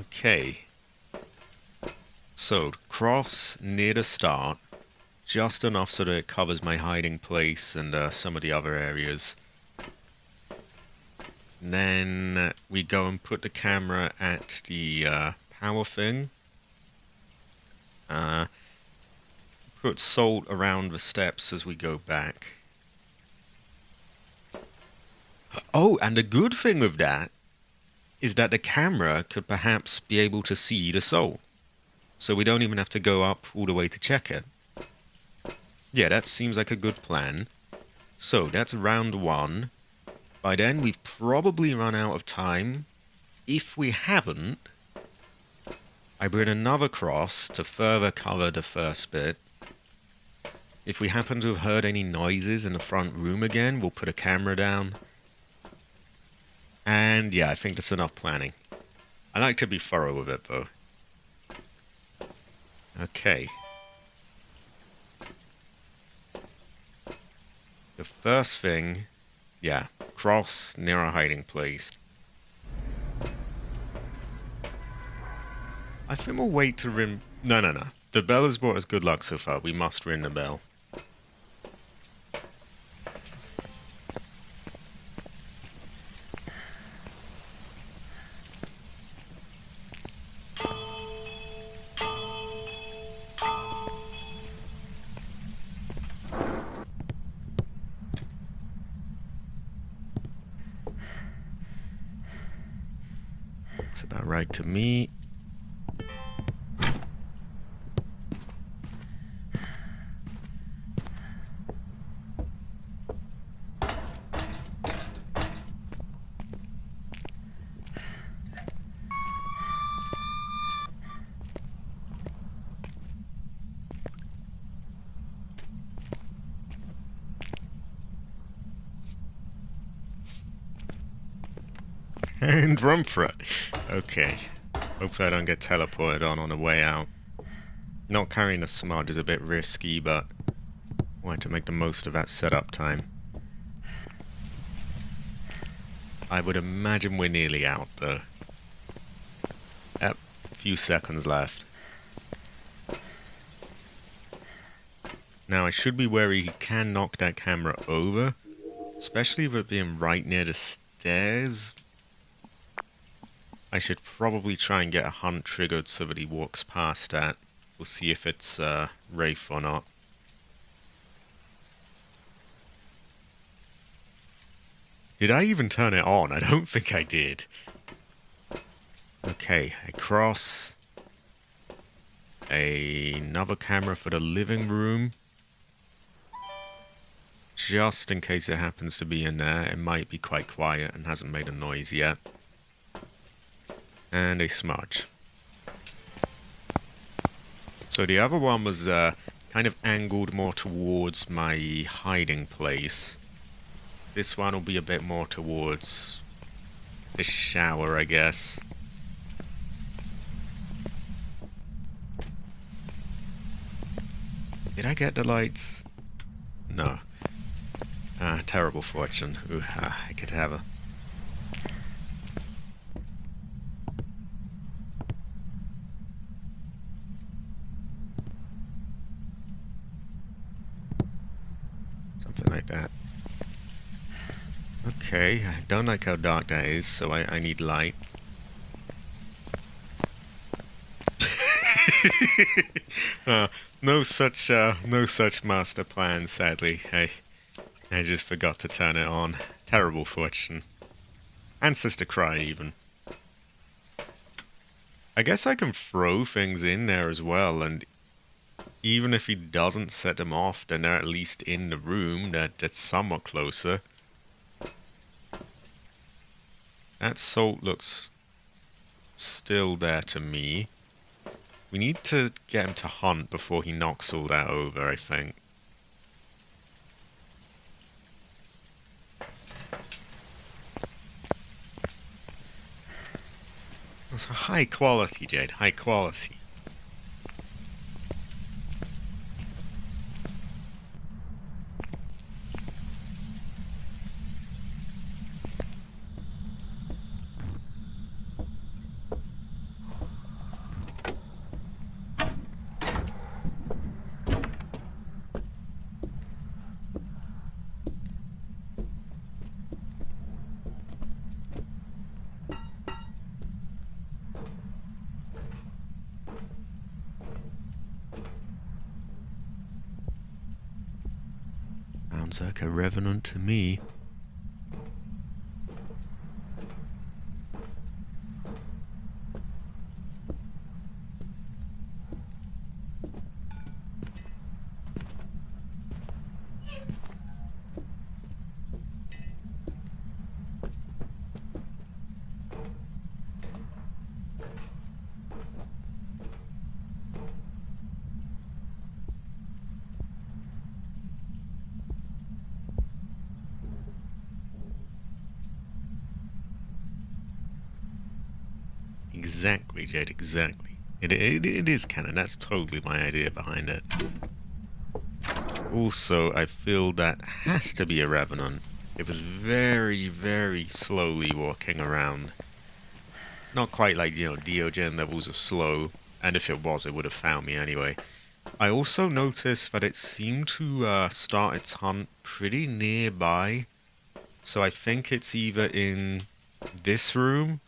Okay. So, cross near the start. Just enough so that it covers my hiding place and some of the other areas. And then we go and put the camera at the power thing. Put salt around the steps as we go back. Oh, and the good thing with that is that the camera could perhaps be able to see the salt. So we don't even have to go up all the way to check it. Yeah, that seems like a good plan. So, that's round 1. By then, we've probably run out of time. If we haven't, I bring another cross to further cover the first bit. If we happen to have heard any noises in the front room again, we'll put a camera down. And yeah, I think that's enough planning. I like to be thorough with it, though. Okay. The first thing, yeah, cross near our hiding place. I think we'll wait to ring... No. The bell has brought us good luck so far. We must ring the bell. Looks about right to me. And run for it. Okay. Hopefully I don't get teleported on the way out. Not carrying a smudge is a bit risky, but I wanted to make the most of that setup time. I would imagine we're nearly out, though. Yep, a few seconds left. Now, I should be wary he can knock that camera over, especially with it being right near the stairs. I should probably try and get a hunt triggered so that he walks past that. We'll see if it's Rafe or not. Did I even turn it on? I don't think I did. Okay, I cross. Another camera for the living room. Just in case it happens to be in there. It might be quite quiet and hasn't made a noise yet. And a smudge. So the other one was kind of angled more towards my hiding place. This one will be a bit more towards the shower, I guess. Did I get the lights? No. Terrible fortune. Ooh, I could have a... something like that. Okay, I don't like how dark that is, so I need light. No such master plan, sadly. I just forgot to turn it on. Terrible fortune. And Sister Cry, even. I guess I can throw things in there as well, and even if he doesn't set them off, then they're at least in the room that's somewhat closer. That salt looks still there to me. We need to get him to hunt before he knocks all that over, I think. That's high quality, Jade. High quality. Sounds like a revenant to me. Exactly, Jade, exactly. It is canon, that's totally my idea behind it. Also, I feel that has to be a Revenant. It was very, very slowly walking around. Not quite like, you know, Diogen levels of slow, and if it was, it would have found me anyway. I also noticed that it seemed to start its hunt pretty nearby, so I think it's either in this room,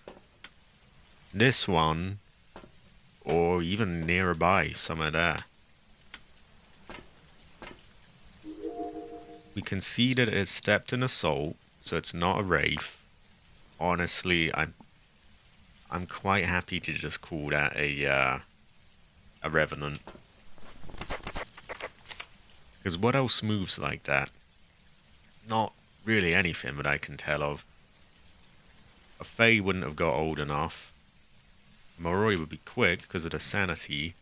this one, or even nearby, somewhere there. We can see that it has stepped in assault, so it's not a wraith. Honestly, I'm quite happy to just call that a revenant. Because what else moves like that? Not really anything that I can tell of. A Fae wouldn't have got old enough. Moroi would be quick because of the sanity.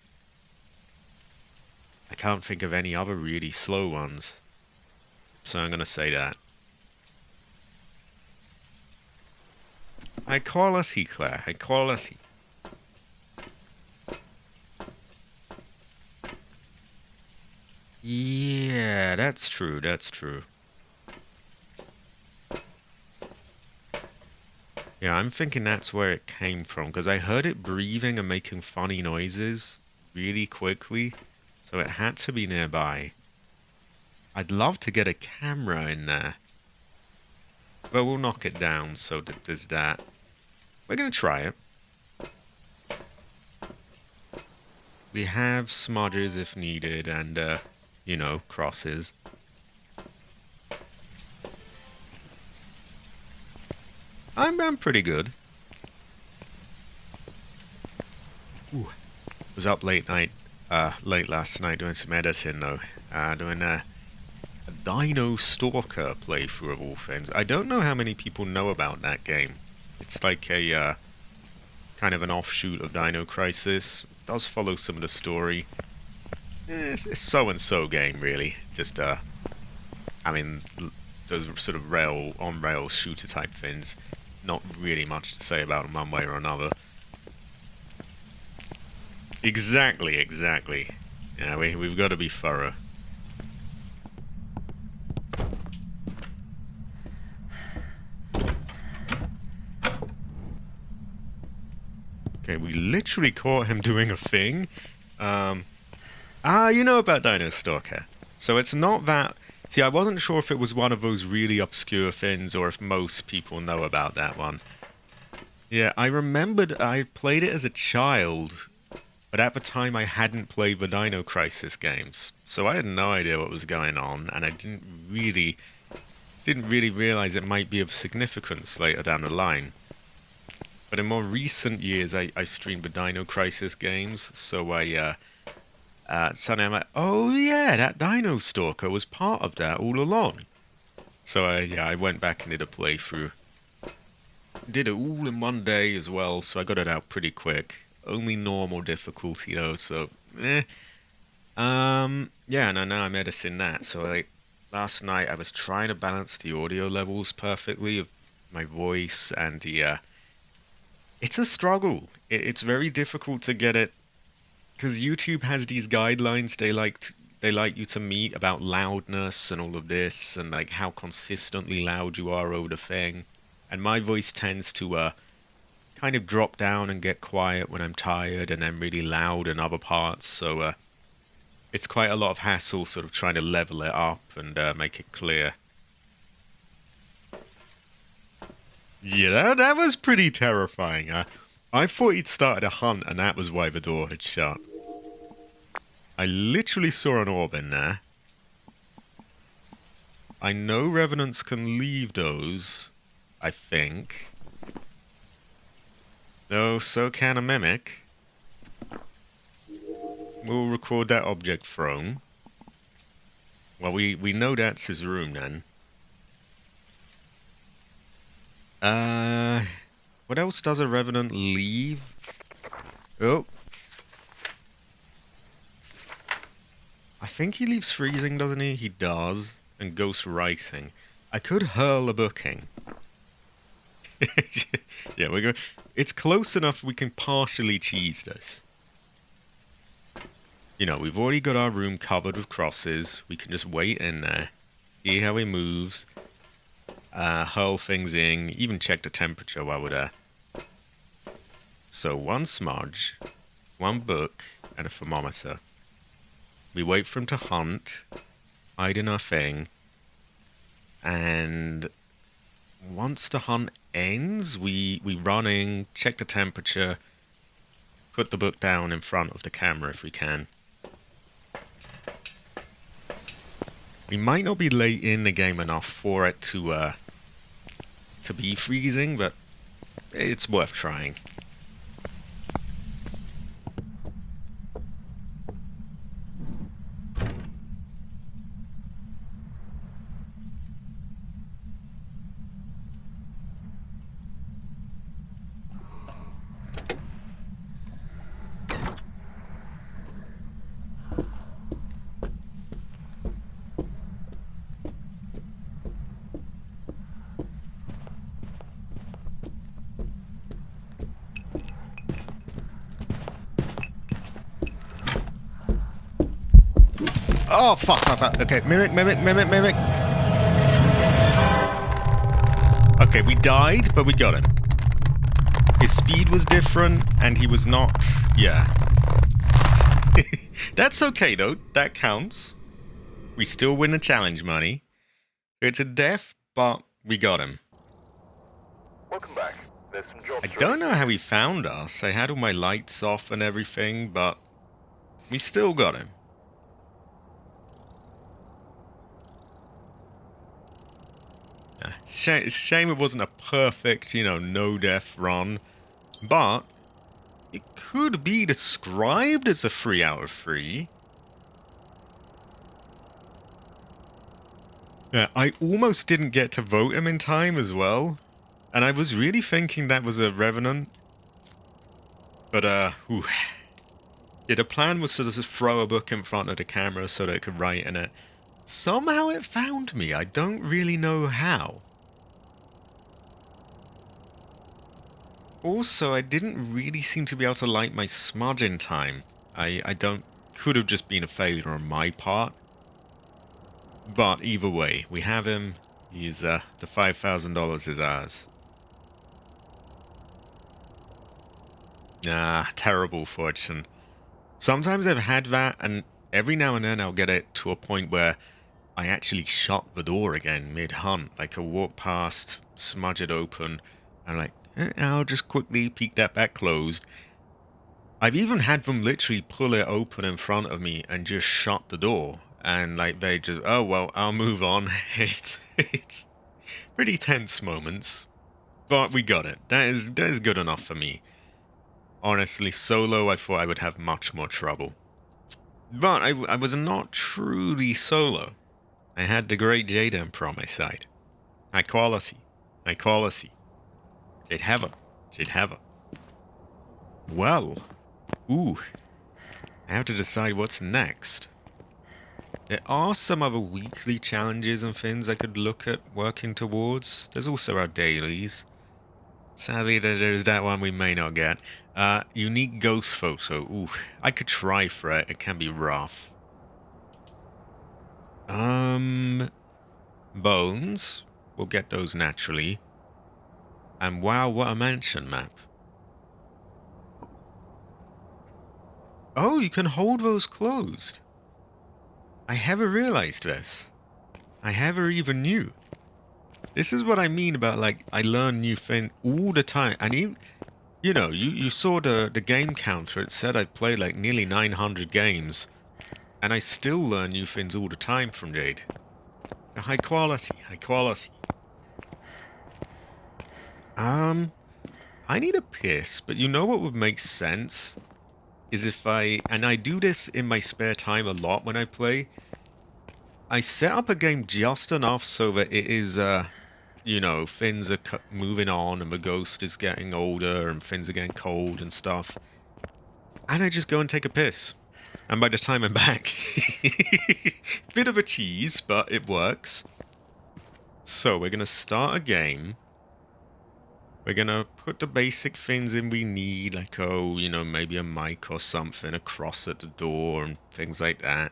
I can't think of any other really slow ones. So I'm going to say that. High quality, Claire. High quality. Yeah, that's true. That's true. Yeah, I'm thinking that's where it came from, because I heard it breathing and making funny noises really quickly, so it had to be nearby. I'd love to get a camera in there, but we'll knock it down, so that there's that. We're gonna try it. We have smudges if needed, and, you know, crosses. I'm pretty good. Ooh. Was up late last night doing some editing though. Doing a Dino Stalker playthrough of all things. I don't know how many people know about that game. It's like a kind of an offshoot of Dino Crisis. It does follow some of the story. It's so-and-so game really. Just I mean, those sort of on-rail shooter type things. Not really much to say about them one way or another. Exactly, exactly. Yeah, we've got to be thorough. Okay, we literally caught him doing a thing. You know about Dino Stalker. So it's not that... See, I wasn't sure if it was one of those really obscure things or if most people know about that one. Yeah, I remembered I played it as a child, but at the time I hadn't played the Dino Crisis games. So I had no idea what was going on, and I didn't really realize it might be of significance later down the line. But in more recent years, I streamed the Dino Crisis games, so suddenly I'm like, oh yeah, that Dino Stalker was part of that all along. So I went back and did a playthrough. Did it all in one day as well, so I got it out pretty quick. Only normal difficulty though, so yeah, and now I'm editing that. So last night I was trying to balance the audio levels perfectly of my voice and the it's a struggle. It's very difficult to get it because YouTube has these guidelines they like you to meet about loudness and all of this and like how consistently loud you are over the thing. And my voice tends to kind of drop down and get quiet when I'm tired and then really loud in other parts. So it's quite a lot of hassle sort of trying to level it up and make it clear. Yeah, that was pretty terrifying. I thought he'd started a hunt and that was why the door had shut. I literally saw an orb in there. I know revenants can leave those, I think. No, so can a mimic. We'll record that object thrown. Well, we know that's his room then. What else does a revenant leave? Oh. I think he leaves freezing, doesn't he? He does. And ghost writing. I could hurl a booking. Yeah, we're going. It's close enough we can partially cheese this. You know, we've already got our room covered with crosses. We can just wait in there, see how he moves, hurl things in, even check the temperature while we're there. So one smudge, one book, and a thermometer. We wait for him to hunt, hide in our thing, and once the hunt ends, we run in, check the temperature, put the book down in front of the camera if we can. We might not be late in the game enough for it to be freezing, but it's worth trying. Oh, fuck. Okay, mimic. Okay, we died, but we got him. His speed was different, and he was not... Yeah. That's okay, though. That counts. We still win the challenge money. It's a death, but we got him. Welcome back. There's some jobs I don't know how he found us. I had all my lights off and everything, but we still got him. It's a shame it wasn't a perfect, no-death run, but it could be described as a 3 out of 3. Yeah, I almost didn't get to vote him in time as well, and I was really thinking that was a Revenant. But, whew. Yeah, the plan was to just throw a book in front of the camera so that it could write in it. Somehow it found me. I don't really know how. Also, I didn't really seem to be able to light my smudge in time. I don't... Could have just been a failure on my part. But either way, we have him. He's, the $5,000 is ours. Ah, terrible fortune. Sometimes I've had that, and every now and then I'll get it to a point where I actually shut the door again mid-hunt. Like, I'll walk past, smudge it open, and like, I'll just quickly peek that back closed. I've even had them literally pull it open in front of me and just shut the door. And like, they just, oh well, I'll move on. It's pretty tense moments. But we got it. That is good enough for me. Honestly, solo I thought I would have much more trouble. But I was not truly solo. I had the great Jade Emperor on my side. High quality. Jade Heather. Well, ooh. I have to decide what's next. There are some other weekly challenges and things I could look at working towards. There's also our dailies. Sadly, there's that one we may not get. Unique ghost photo. Ooh, I could try for it. It can be rough. Bones. We'll get those naturally. And wow, what a mansion map. Oh, you can hold those closed. I never realized this. I never even knew. This is what I mean about, like, I learn new things all the time. And even, you saw the game counter. It said I played like nearly 900 games. And I still learn new things all the time from Jade. High quality. I need a piss, but you know what would make sense? Is if and I do this in my spare time a lot when I play, I set up a game just enough so that it is, things are moving on and the ghost is getting older and things are getting cold and stuff. And I just go and take a piss. And by the time I'm back, bit of a cheese, but it works. So we're going to start a game. We're going to put the basic things in we need, like, maybe a mic or something across at the door and things like that.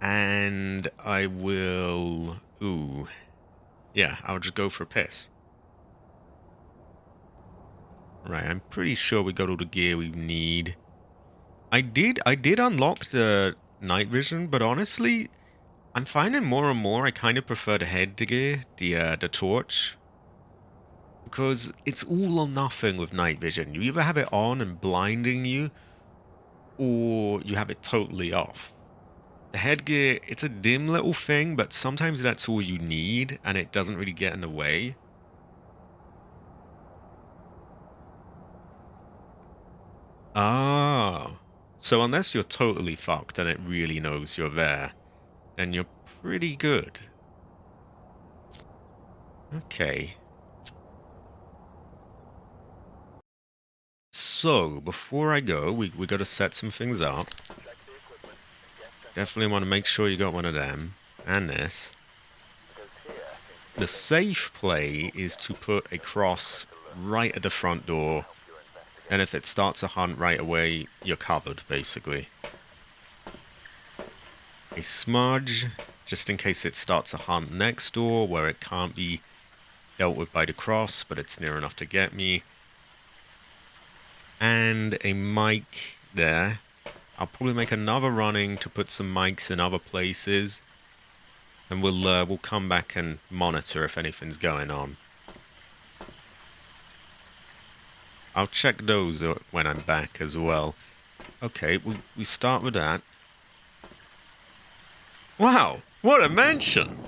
And I will... I'll just go for a piss. Right, I'm pretty sure we got all the gear we need. I did unlock the night vision, but honestly, I'm finding more and more I kind of prefer the headgear, the torch. Because it's all or nothing with night vision. You either have it on and blinding you, or you have it totally off. The headgear, it's a dim little thing, but sometimes that's all you need, and it doesn't really get in the way. Ah, so unless you're totally fucked and it really knows you're there, then you're pretty good. Okay. So, before I go, we got to set some things up. Definitely want to make sure you got one of them. And this. The safe play is to put a cross right at the front door. And if it starts a hunt right away, you're covered, basically. a smudge, just in case it starts a hunt next door where it can't be dealt with by the cross, but it's near enough to get me. And a mic there. I'll probably make another running to put some mics in other places. And we'll come back and monitor if anything's going on. I'll check those when I'm back as well. Okay, we start with that. Wow, what a mansion!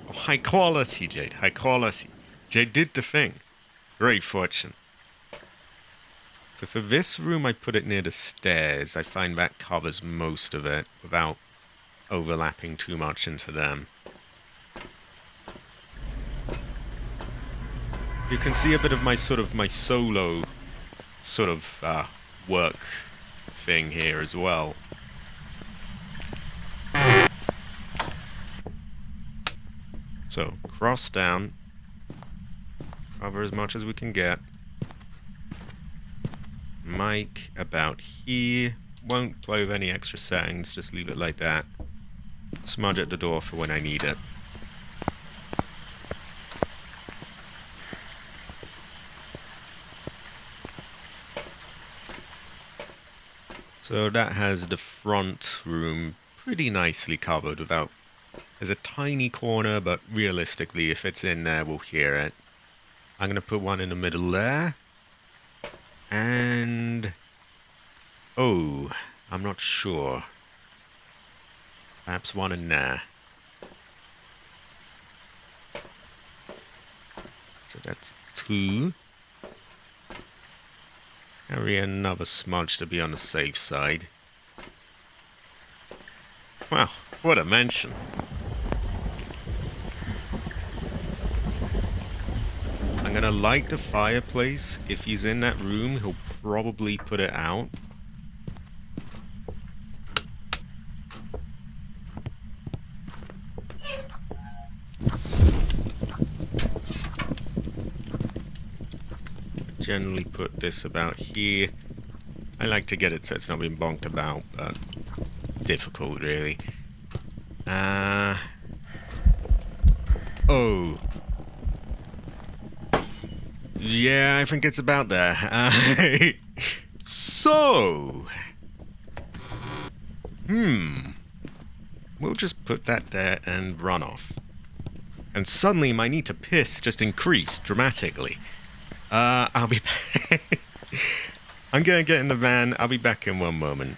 Oh, high quality, Jade, high quality. Jade did the thing. Great fortune. So for this room, I put it near the stairs. I find that covers most of it without overlapping too much into them. You can see a bit of my solo work thing here as well. So cross down, cover as much as we can get. Mic about here. Won't play with any extra settings, just leave it like that. Smudge at the door for when I need it. So that has the front room pretty nicely covered without... There's a tiny corner, but realistically, if it's in there, we'll hear it. I'm going to put one in the middle there. And... oh, I'm not sure. Perhaps one in there. So that's 2. Carry another smudge to be on the safe side. Wow, what a mansion. I'm gonna light the fireplace. If he's in that room, he'll probably put it out. Generally put this about here. I like to get it so it's not being bonked about, but difficult really. Oh. Yeah, I think it's about there. So. We'll just put that there and run off. And suddenly my need to piss just increased dramatically. I'll be back. I'm gonna get in the van. I'll be back in one moment.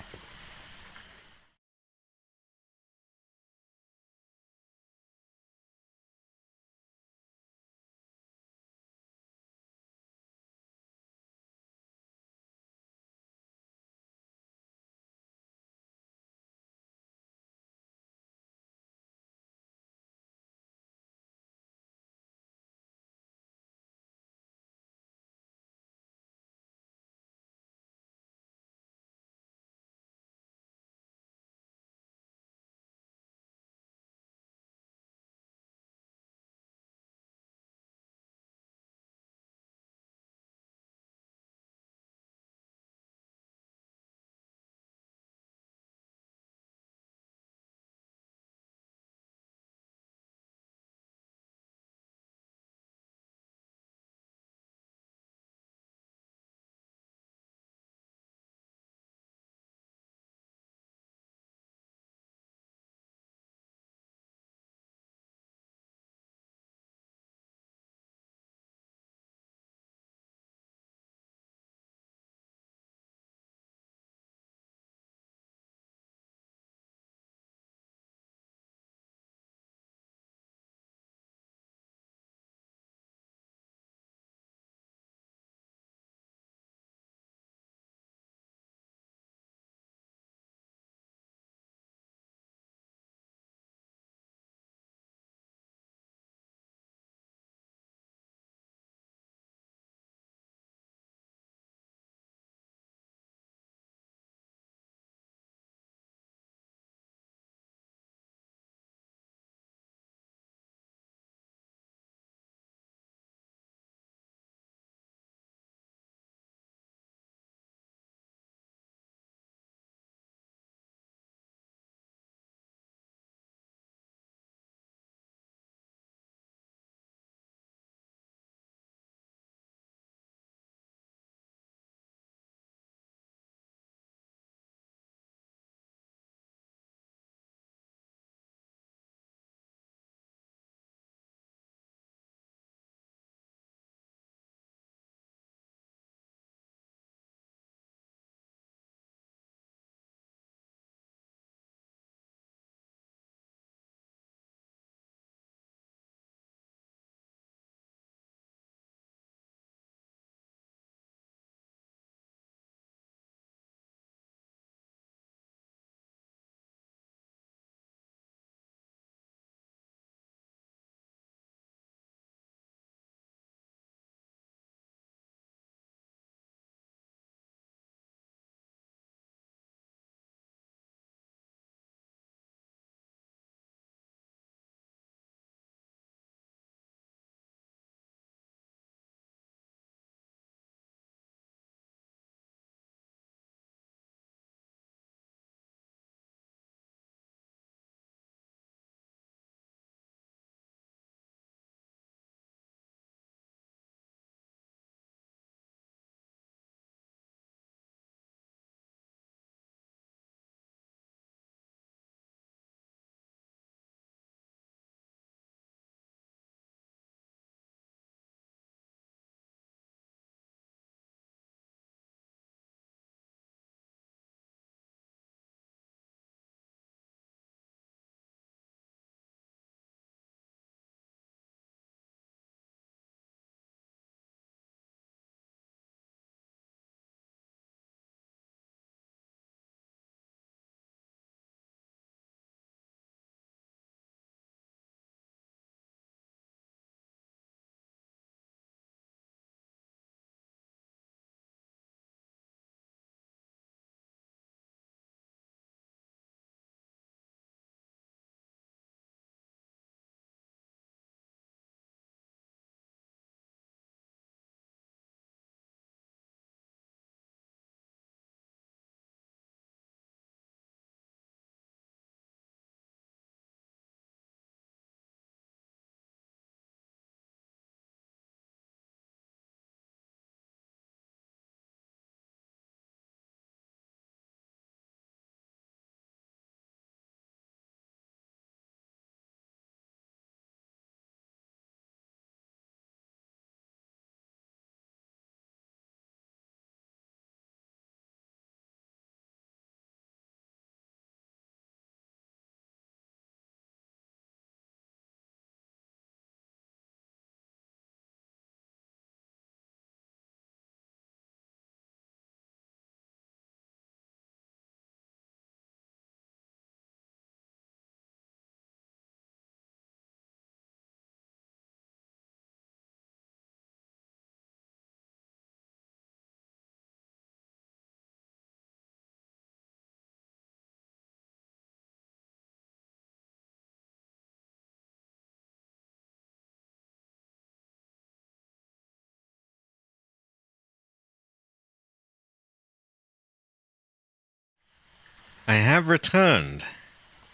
I have returned,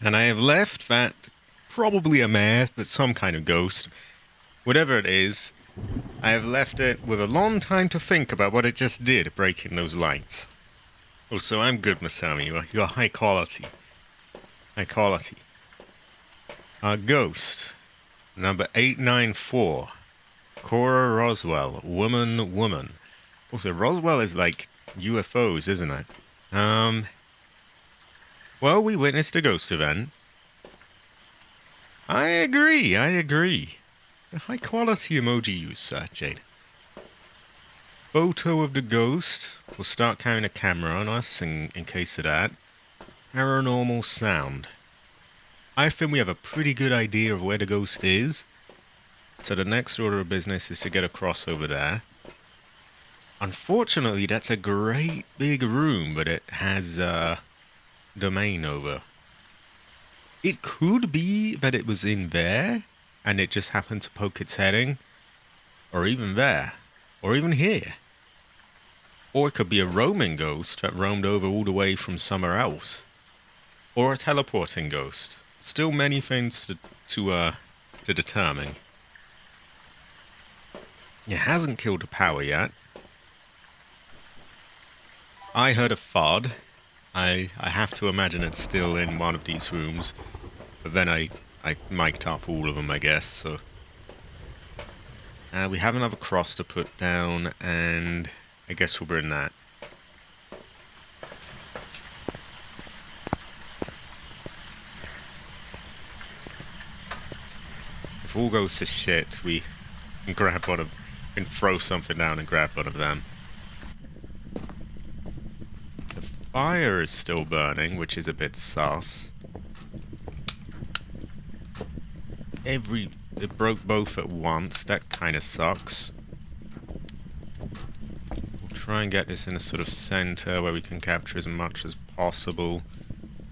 and I have left that probably a mare, but some kind of ghost. Whatever it is, I have left it with a long time to think about what it just did, breaking those lights. Oh, so I'm good, Masami. You're high quality. High quality. Our ghost, number 894. Cora Roswell, woman. Also, Roswell is like UFOs, isn't it? Well, we witnessed a ghost event. I agree. A high quality emoji use, Jade. Photo of the ghost. We'll start carrying a camera on us in case of that. Paranormal sound. I think we have a pretty good idea of where the ghost is. So the next order of business is to get across over there. Unfortunately, that's a great big room, but it has domain over. It could be that it was in there, and it just happened to poke its head in. Or even there. Or even here. Or it could be a roaming ghost that roamed over all the way from somewhere else. Or a teleporting ghost. Still many things to determine. It hasn't killed the power yet. I heard a thud. I have to imagine it's still in one of these rooms. But then I mic'd up all of them, I guess, so... we have another cross to put down, and I guess we'll bring that. If all goes to shit, we can grab one of... can throw something down and grab one of them. The fire is still burning, which is a bit sus. It broke both at once. That kind of sucks. We'll try and get this in a sort of center where we can capture as much as possible.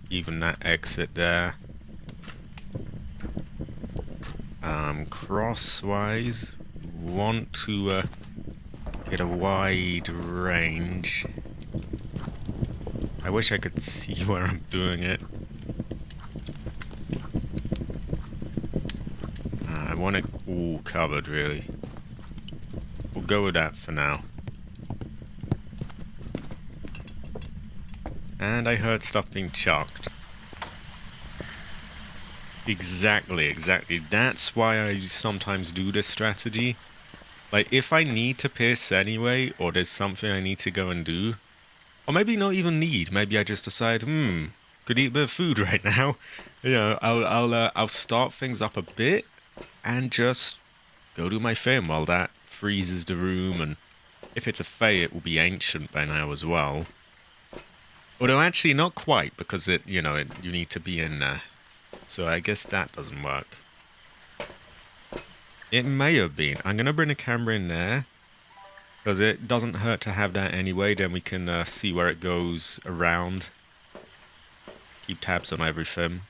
Even that exit there. Crosswise, want to get a wide range. I wish I could see where I'm doing it. I want it all covered, really. We'll go with that for now. And I heard stuff being chucked. Exactly. That's why I sometimes do this strategy. Like, if I need to piss anyway, or there's something I need to go and do, or maybe not even need, maybe I just decide, could eat a bit of food right now. You know, I'll start things up a bit, and just go do my thing while that freezes the room, and if it's a Fae, it will be ancient by now as well. Although actually not quite, because you need to be in there. So I guess that doesn't work. It may have been. I'm going to bring a camera in there, because it doesn't hurt to have that anyway, then we can see where it goes around. Keep tabs on everything.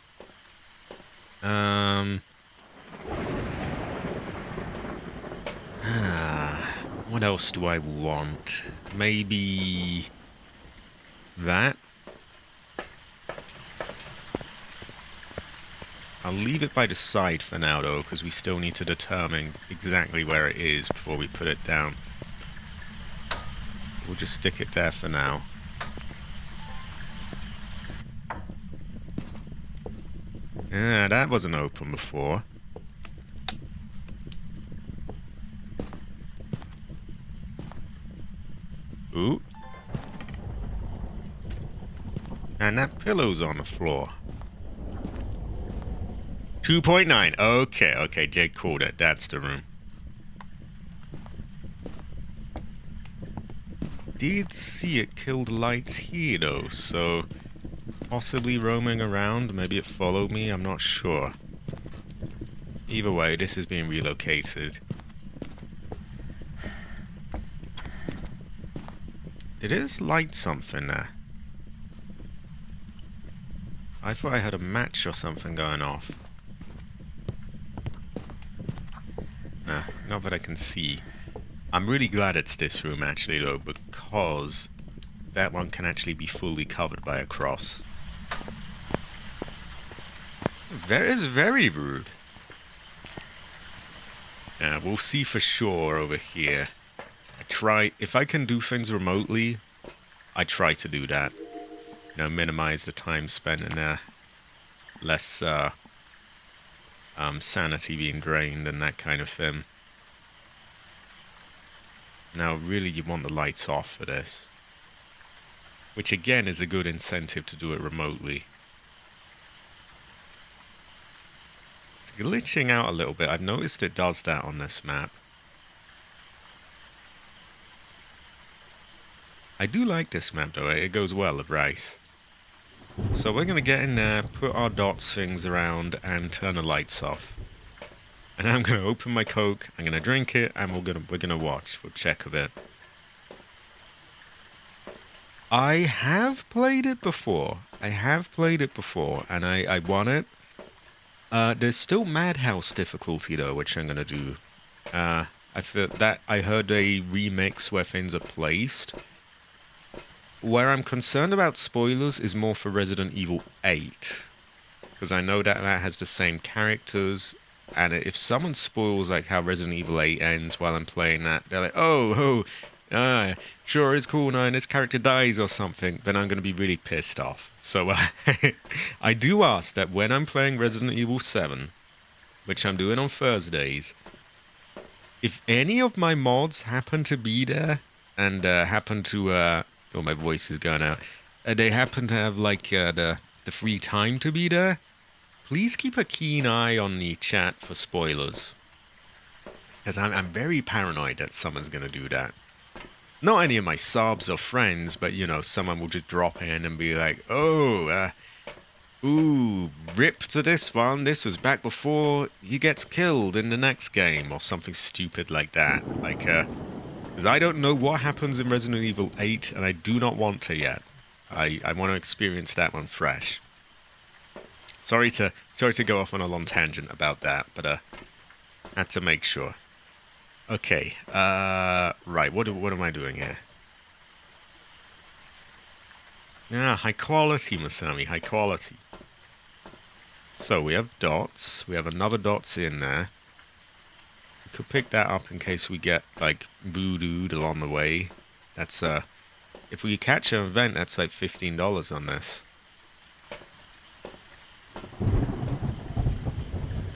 What else do I want? Maybe that? I'll leave it by the side for now, though, because we still need to determine exactly where it is before we put it down. We'll just stick it there for now. Yeah, that wasn't open before. Ooh. And that pillow's on the floor. 2.9. Okay, Jake called it. That's the room. Did see it killed lights here, though, so possibly roaming around. Maybe it followed me. I'm not sure. Either way, this is being relocated. Did it light something there? I thought I had a match or something going off. Nah, not that I can see. I'm really glad it's this room, actually, though, because that one can actually be fully covered by a cross. It's very rude. Yeah, we'll see for sure over here. If I can do things remotely, I try to do that. You know, minimize the time spent in there. Less, sanity being drained and that kind of thing. Now, really, you want the lights off for this. Which, again, is a good incentive to do it remotely. It's glitching out a little bit. I've noticed it does that on this map. I do like this map, though. It goes well at Rice. So we're going to get in there, put our dots things around, and turn the lights off. And I'm going to open my Coke, I'm going to drink it, and we're going to watch. We'll check a bit. I have played it before. And I won it. There's still Madhouse difficulty, though, which I'm going to do. I heard a remix where things are placed. Where I'm concerned about spoilers is more for Resident Evil 8. Because I know that has the same characters. And if someone spoils like how Resident Evil 8 ends while I'm playing that, they're like, sure, it's cool now, and this character dies or something, then I'm going to be really pissed off. So I do ask that when I'm playing Resident Evil 7, which I'm doing on Thursdays, if any of my mods happen to be there and happen to... oh, my voice is going out. They happen to have like the free time to be there, please keep a keen eye on the chat for spoilers. Because I'm very paranoid that someone's going to do that. Not any of my subs or friends, but, you know, someone will just drop in and be like, ooh, rip to this one. This was back before he gets killed in the next game, or something stupid like that. Like, because I don't know what happens in Resident Evil 8, and I do not want to yet. I want to experience that one fresh. Sorry to go off on a long tangent about that, but had to make sure. Okay, right, what am I doing here? Ah, high quality, Masami, high quality. So we have dots, we have another dots in there. We could pick that up in case we get, like, voodooed along the way. That's, if we catch an event, that's like $15 on this.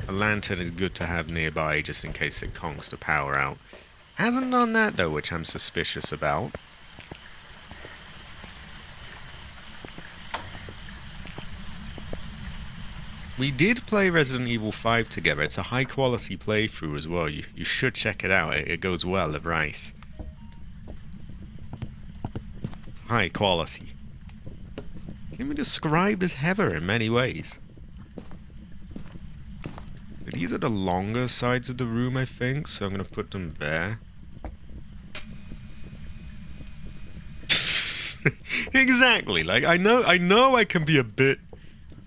A lantern is good to have nearby just in case it conks the power out. Hasn't done that though, which I'm suspicious about. We did play Resident Evil 5 together. It's a high quality playthrough as well. You should check it out. It goes well at Rice. High quality. Can be described as heather in many ways. These are the longer sides of the room, I think, so I'm going to put them there. Exactly, like, I know I can be a bit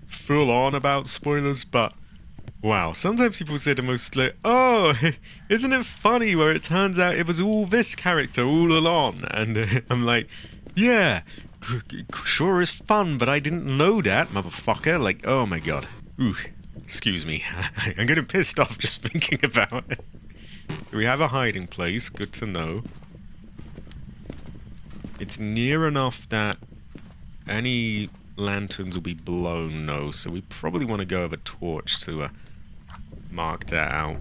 full on about spoilers, but wow, sometimes people say the most, like, oh, isn't it funny where it turns out it was all this character all along, and I'm like, yeah, sure is fun, but I didn't know that, motherfucker, like, oh my god, ooh. Excuse me, I'm getting pissed off just thinking about it. We have a hiding place, good to know. It's near enough that any lanterns will be blown, though, so we probably want to go with a torch to mark that out.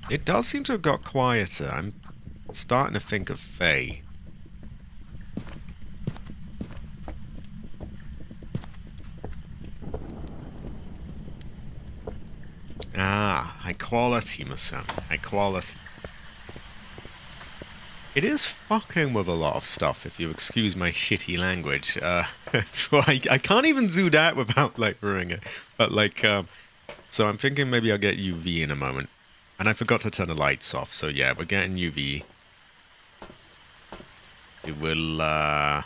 It does seem to have got quieter. I'm starting to think of Faye. Ah, high quality, Masam. High quality. It is fucking with a lot of stuff, if you excuse my shitty language. Well, I can't even do that without, like, ruining it. But, like, so I'm thinking maybe I'll get UV in a moment. And I forgot to turn the lights off, so yeah, we're getting UV. We will,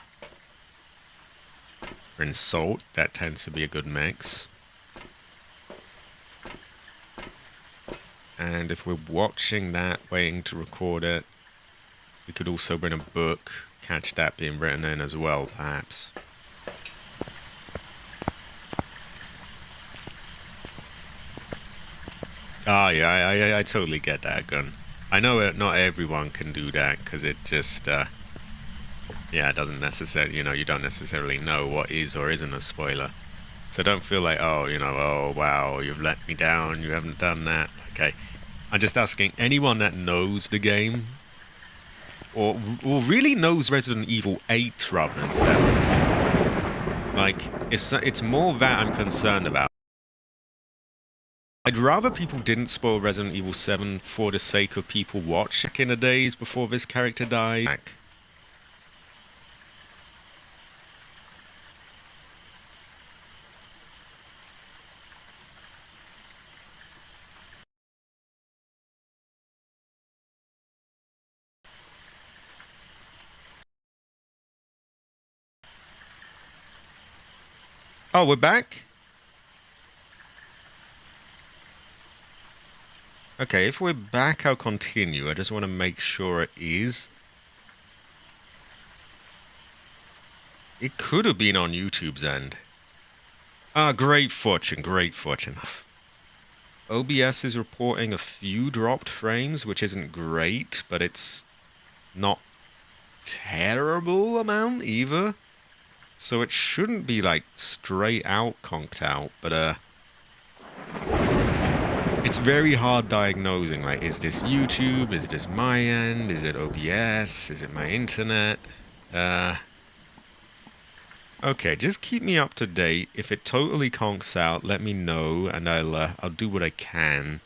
rinse salt. That tends to be a good mix. And if we're watching that, waiting to record it, we could also bring a book, catch that being written in as well, perhaps. Oh yeah, I totally get that, Gun. I know not everyone can do that because it just yeah, it doesn't necessarily, you don't necessarily know what is or isn't a spoiler. So don't feel like, oh, oh wow, you've let me down, you haven't done that. Okay, I'm just asking anyone that knows the game or really knows Resident Evil 8 rather than 7. Like, it's more that I'm concerned about. I'd rather people didn't spoil Resident Evil 7 for the sake of people watching in the days before this character died. Oh, we're back? Okay, if we're back, I'll continue. I just want to make sure it is. It could have been on YouTube's end. Ah, great fortune, great fortune. OBS is reporting a few dropped frames, which isn't great, but it's not terrible amount either. So it shouldn't be like straight out conked out, but it's very hard diagnosing, like, is this YouTube, is this my end, is it OBS, is it my internet? Okay, just keep me up to date. If it totally conks out, let me know, and I'll do what I can.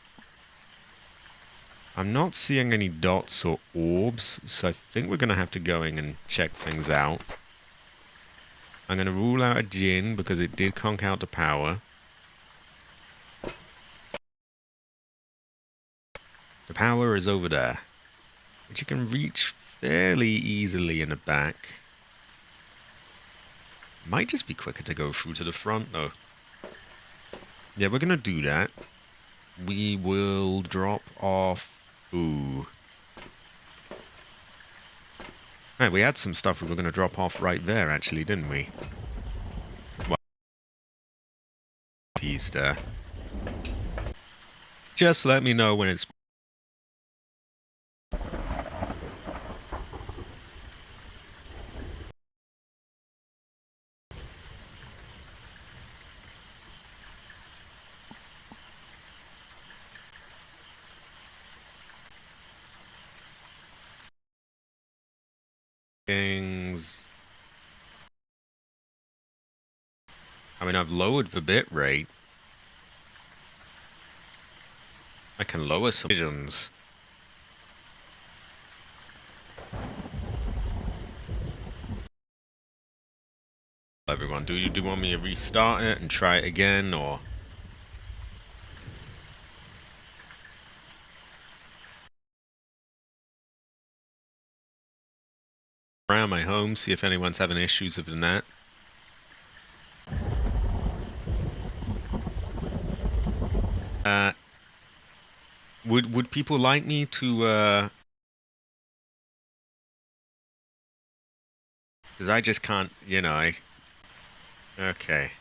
I'm not seeing any dots or orbs, so I think we're gonna have to go in and check things out. I'm gonna rule out a Jinn because it did conk out the power. The power is over there, which you can reach fairly easily in the back. Might just be quicker to go through to the front, though. Yeah, we're gonna do that. We will drop off... Ooh. Hey, we had some stuff we were gonna drop off right there, actually, didn't we? Well, teased there. Just let me know when it's... Things... I mean, I've lowered the bit rate. I can lower some visions. Everyone, do you want me to restart it and try it again, or... Around my home, see if anyone's having issues with the net. Would people like me to, because I just can't, okay.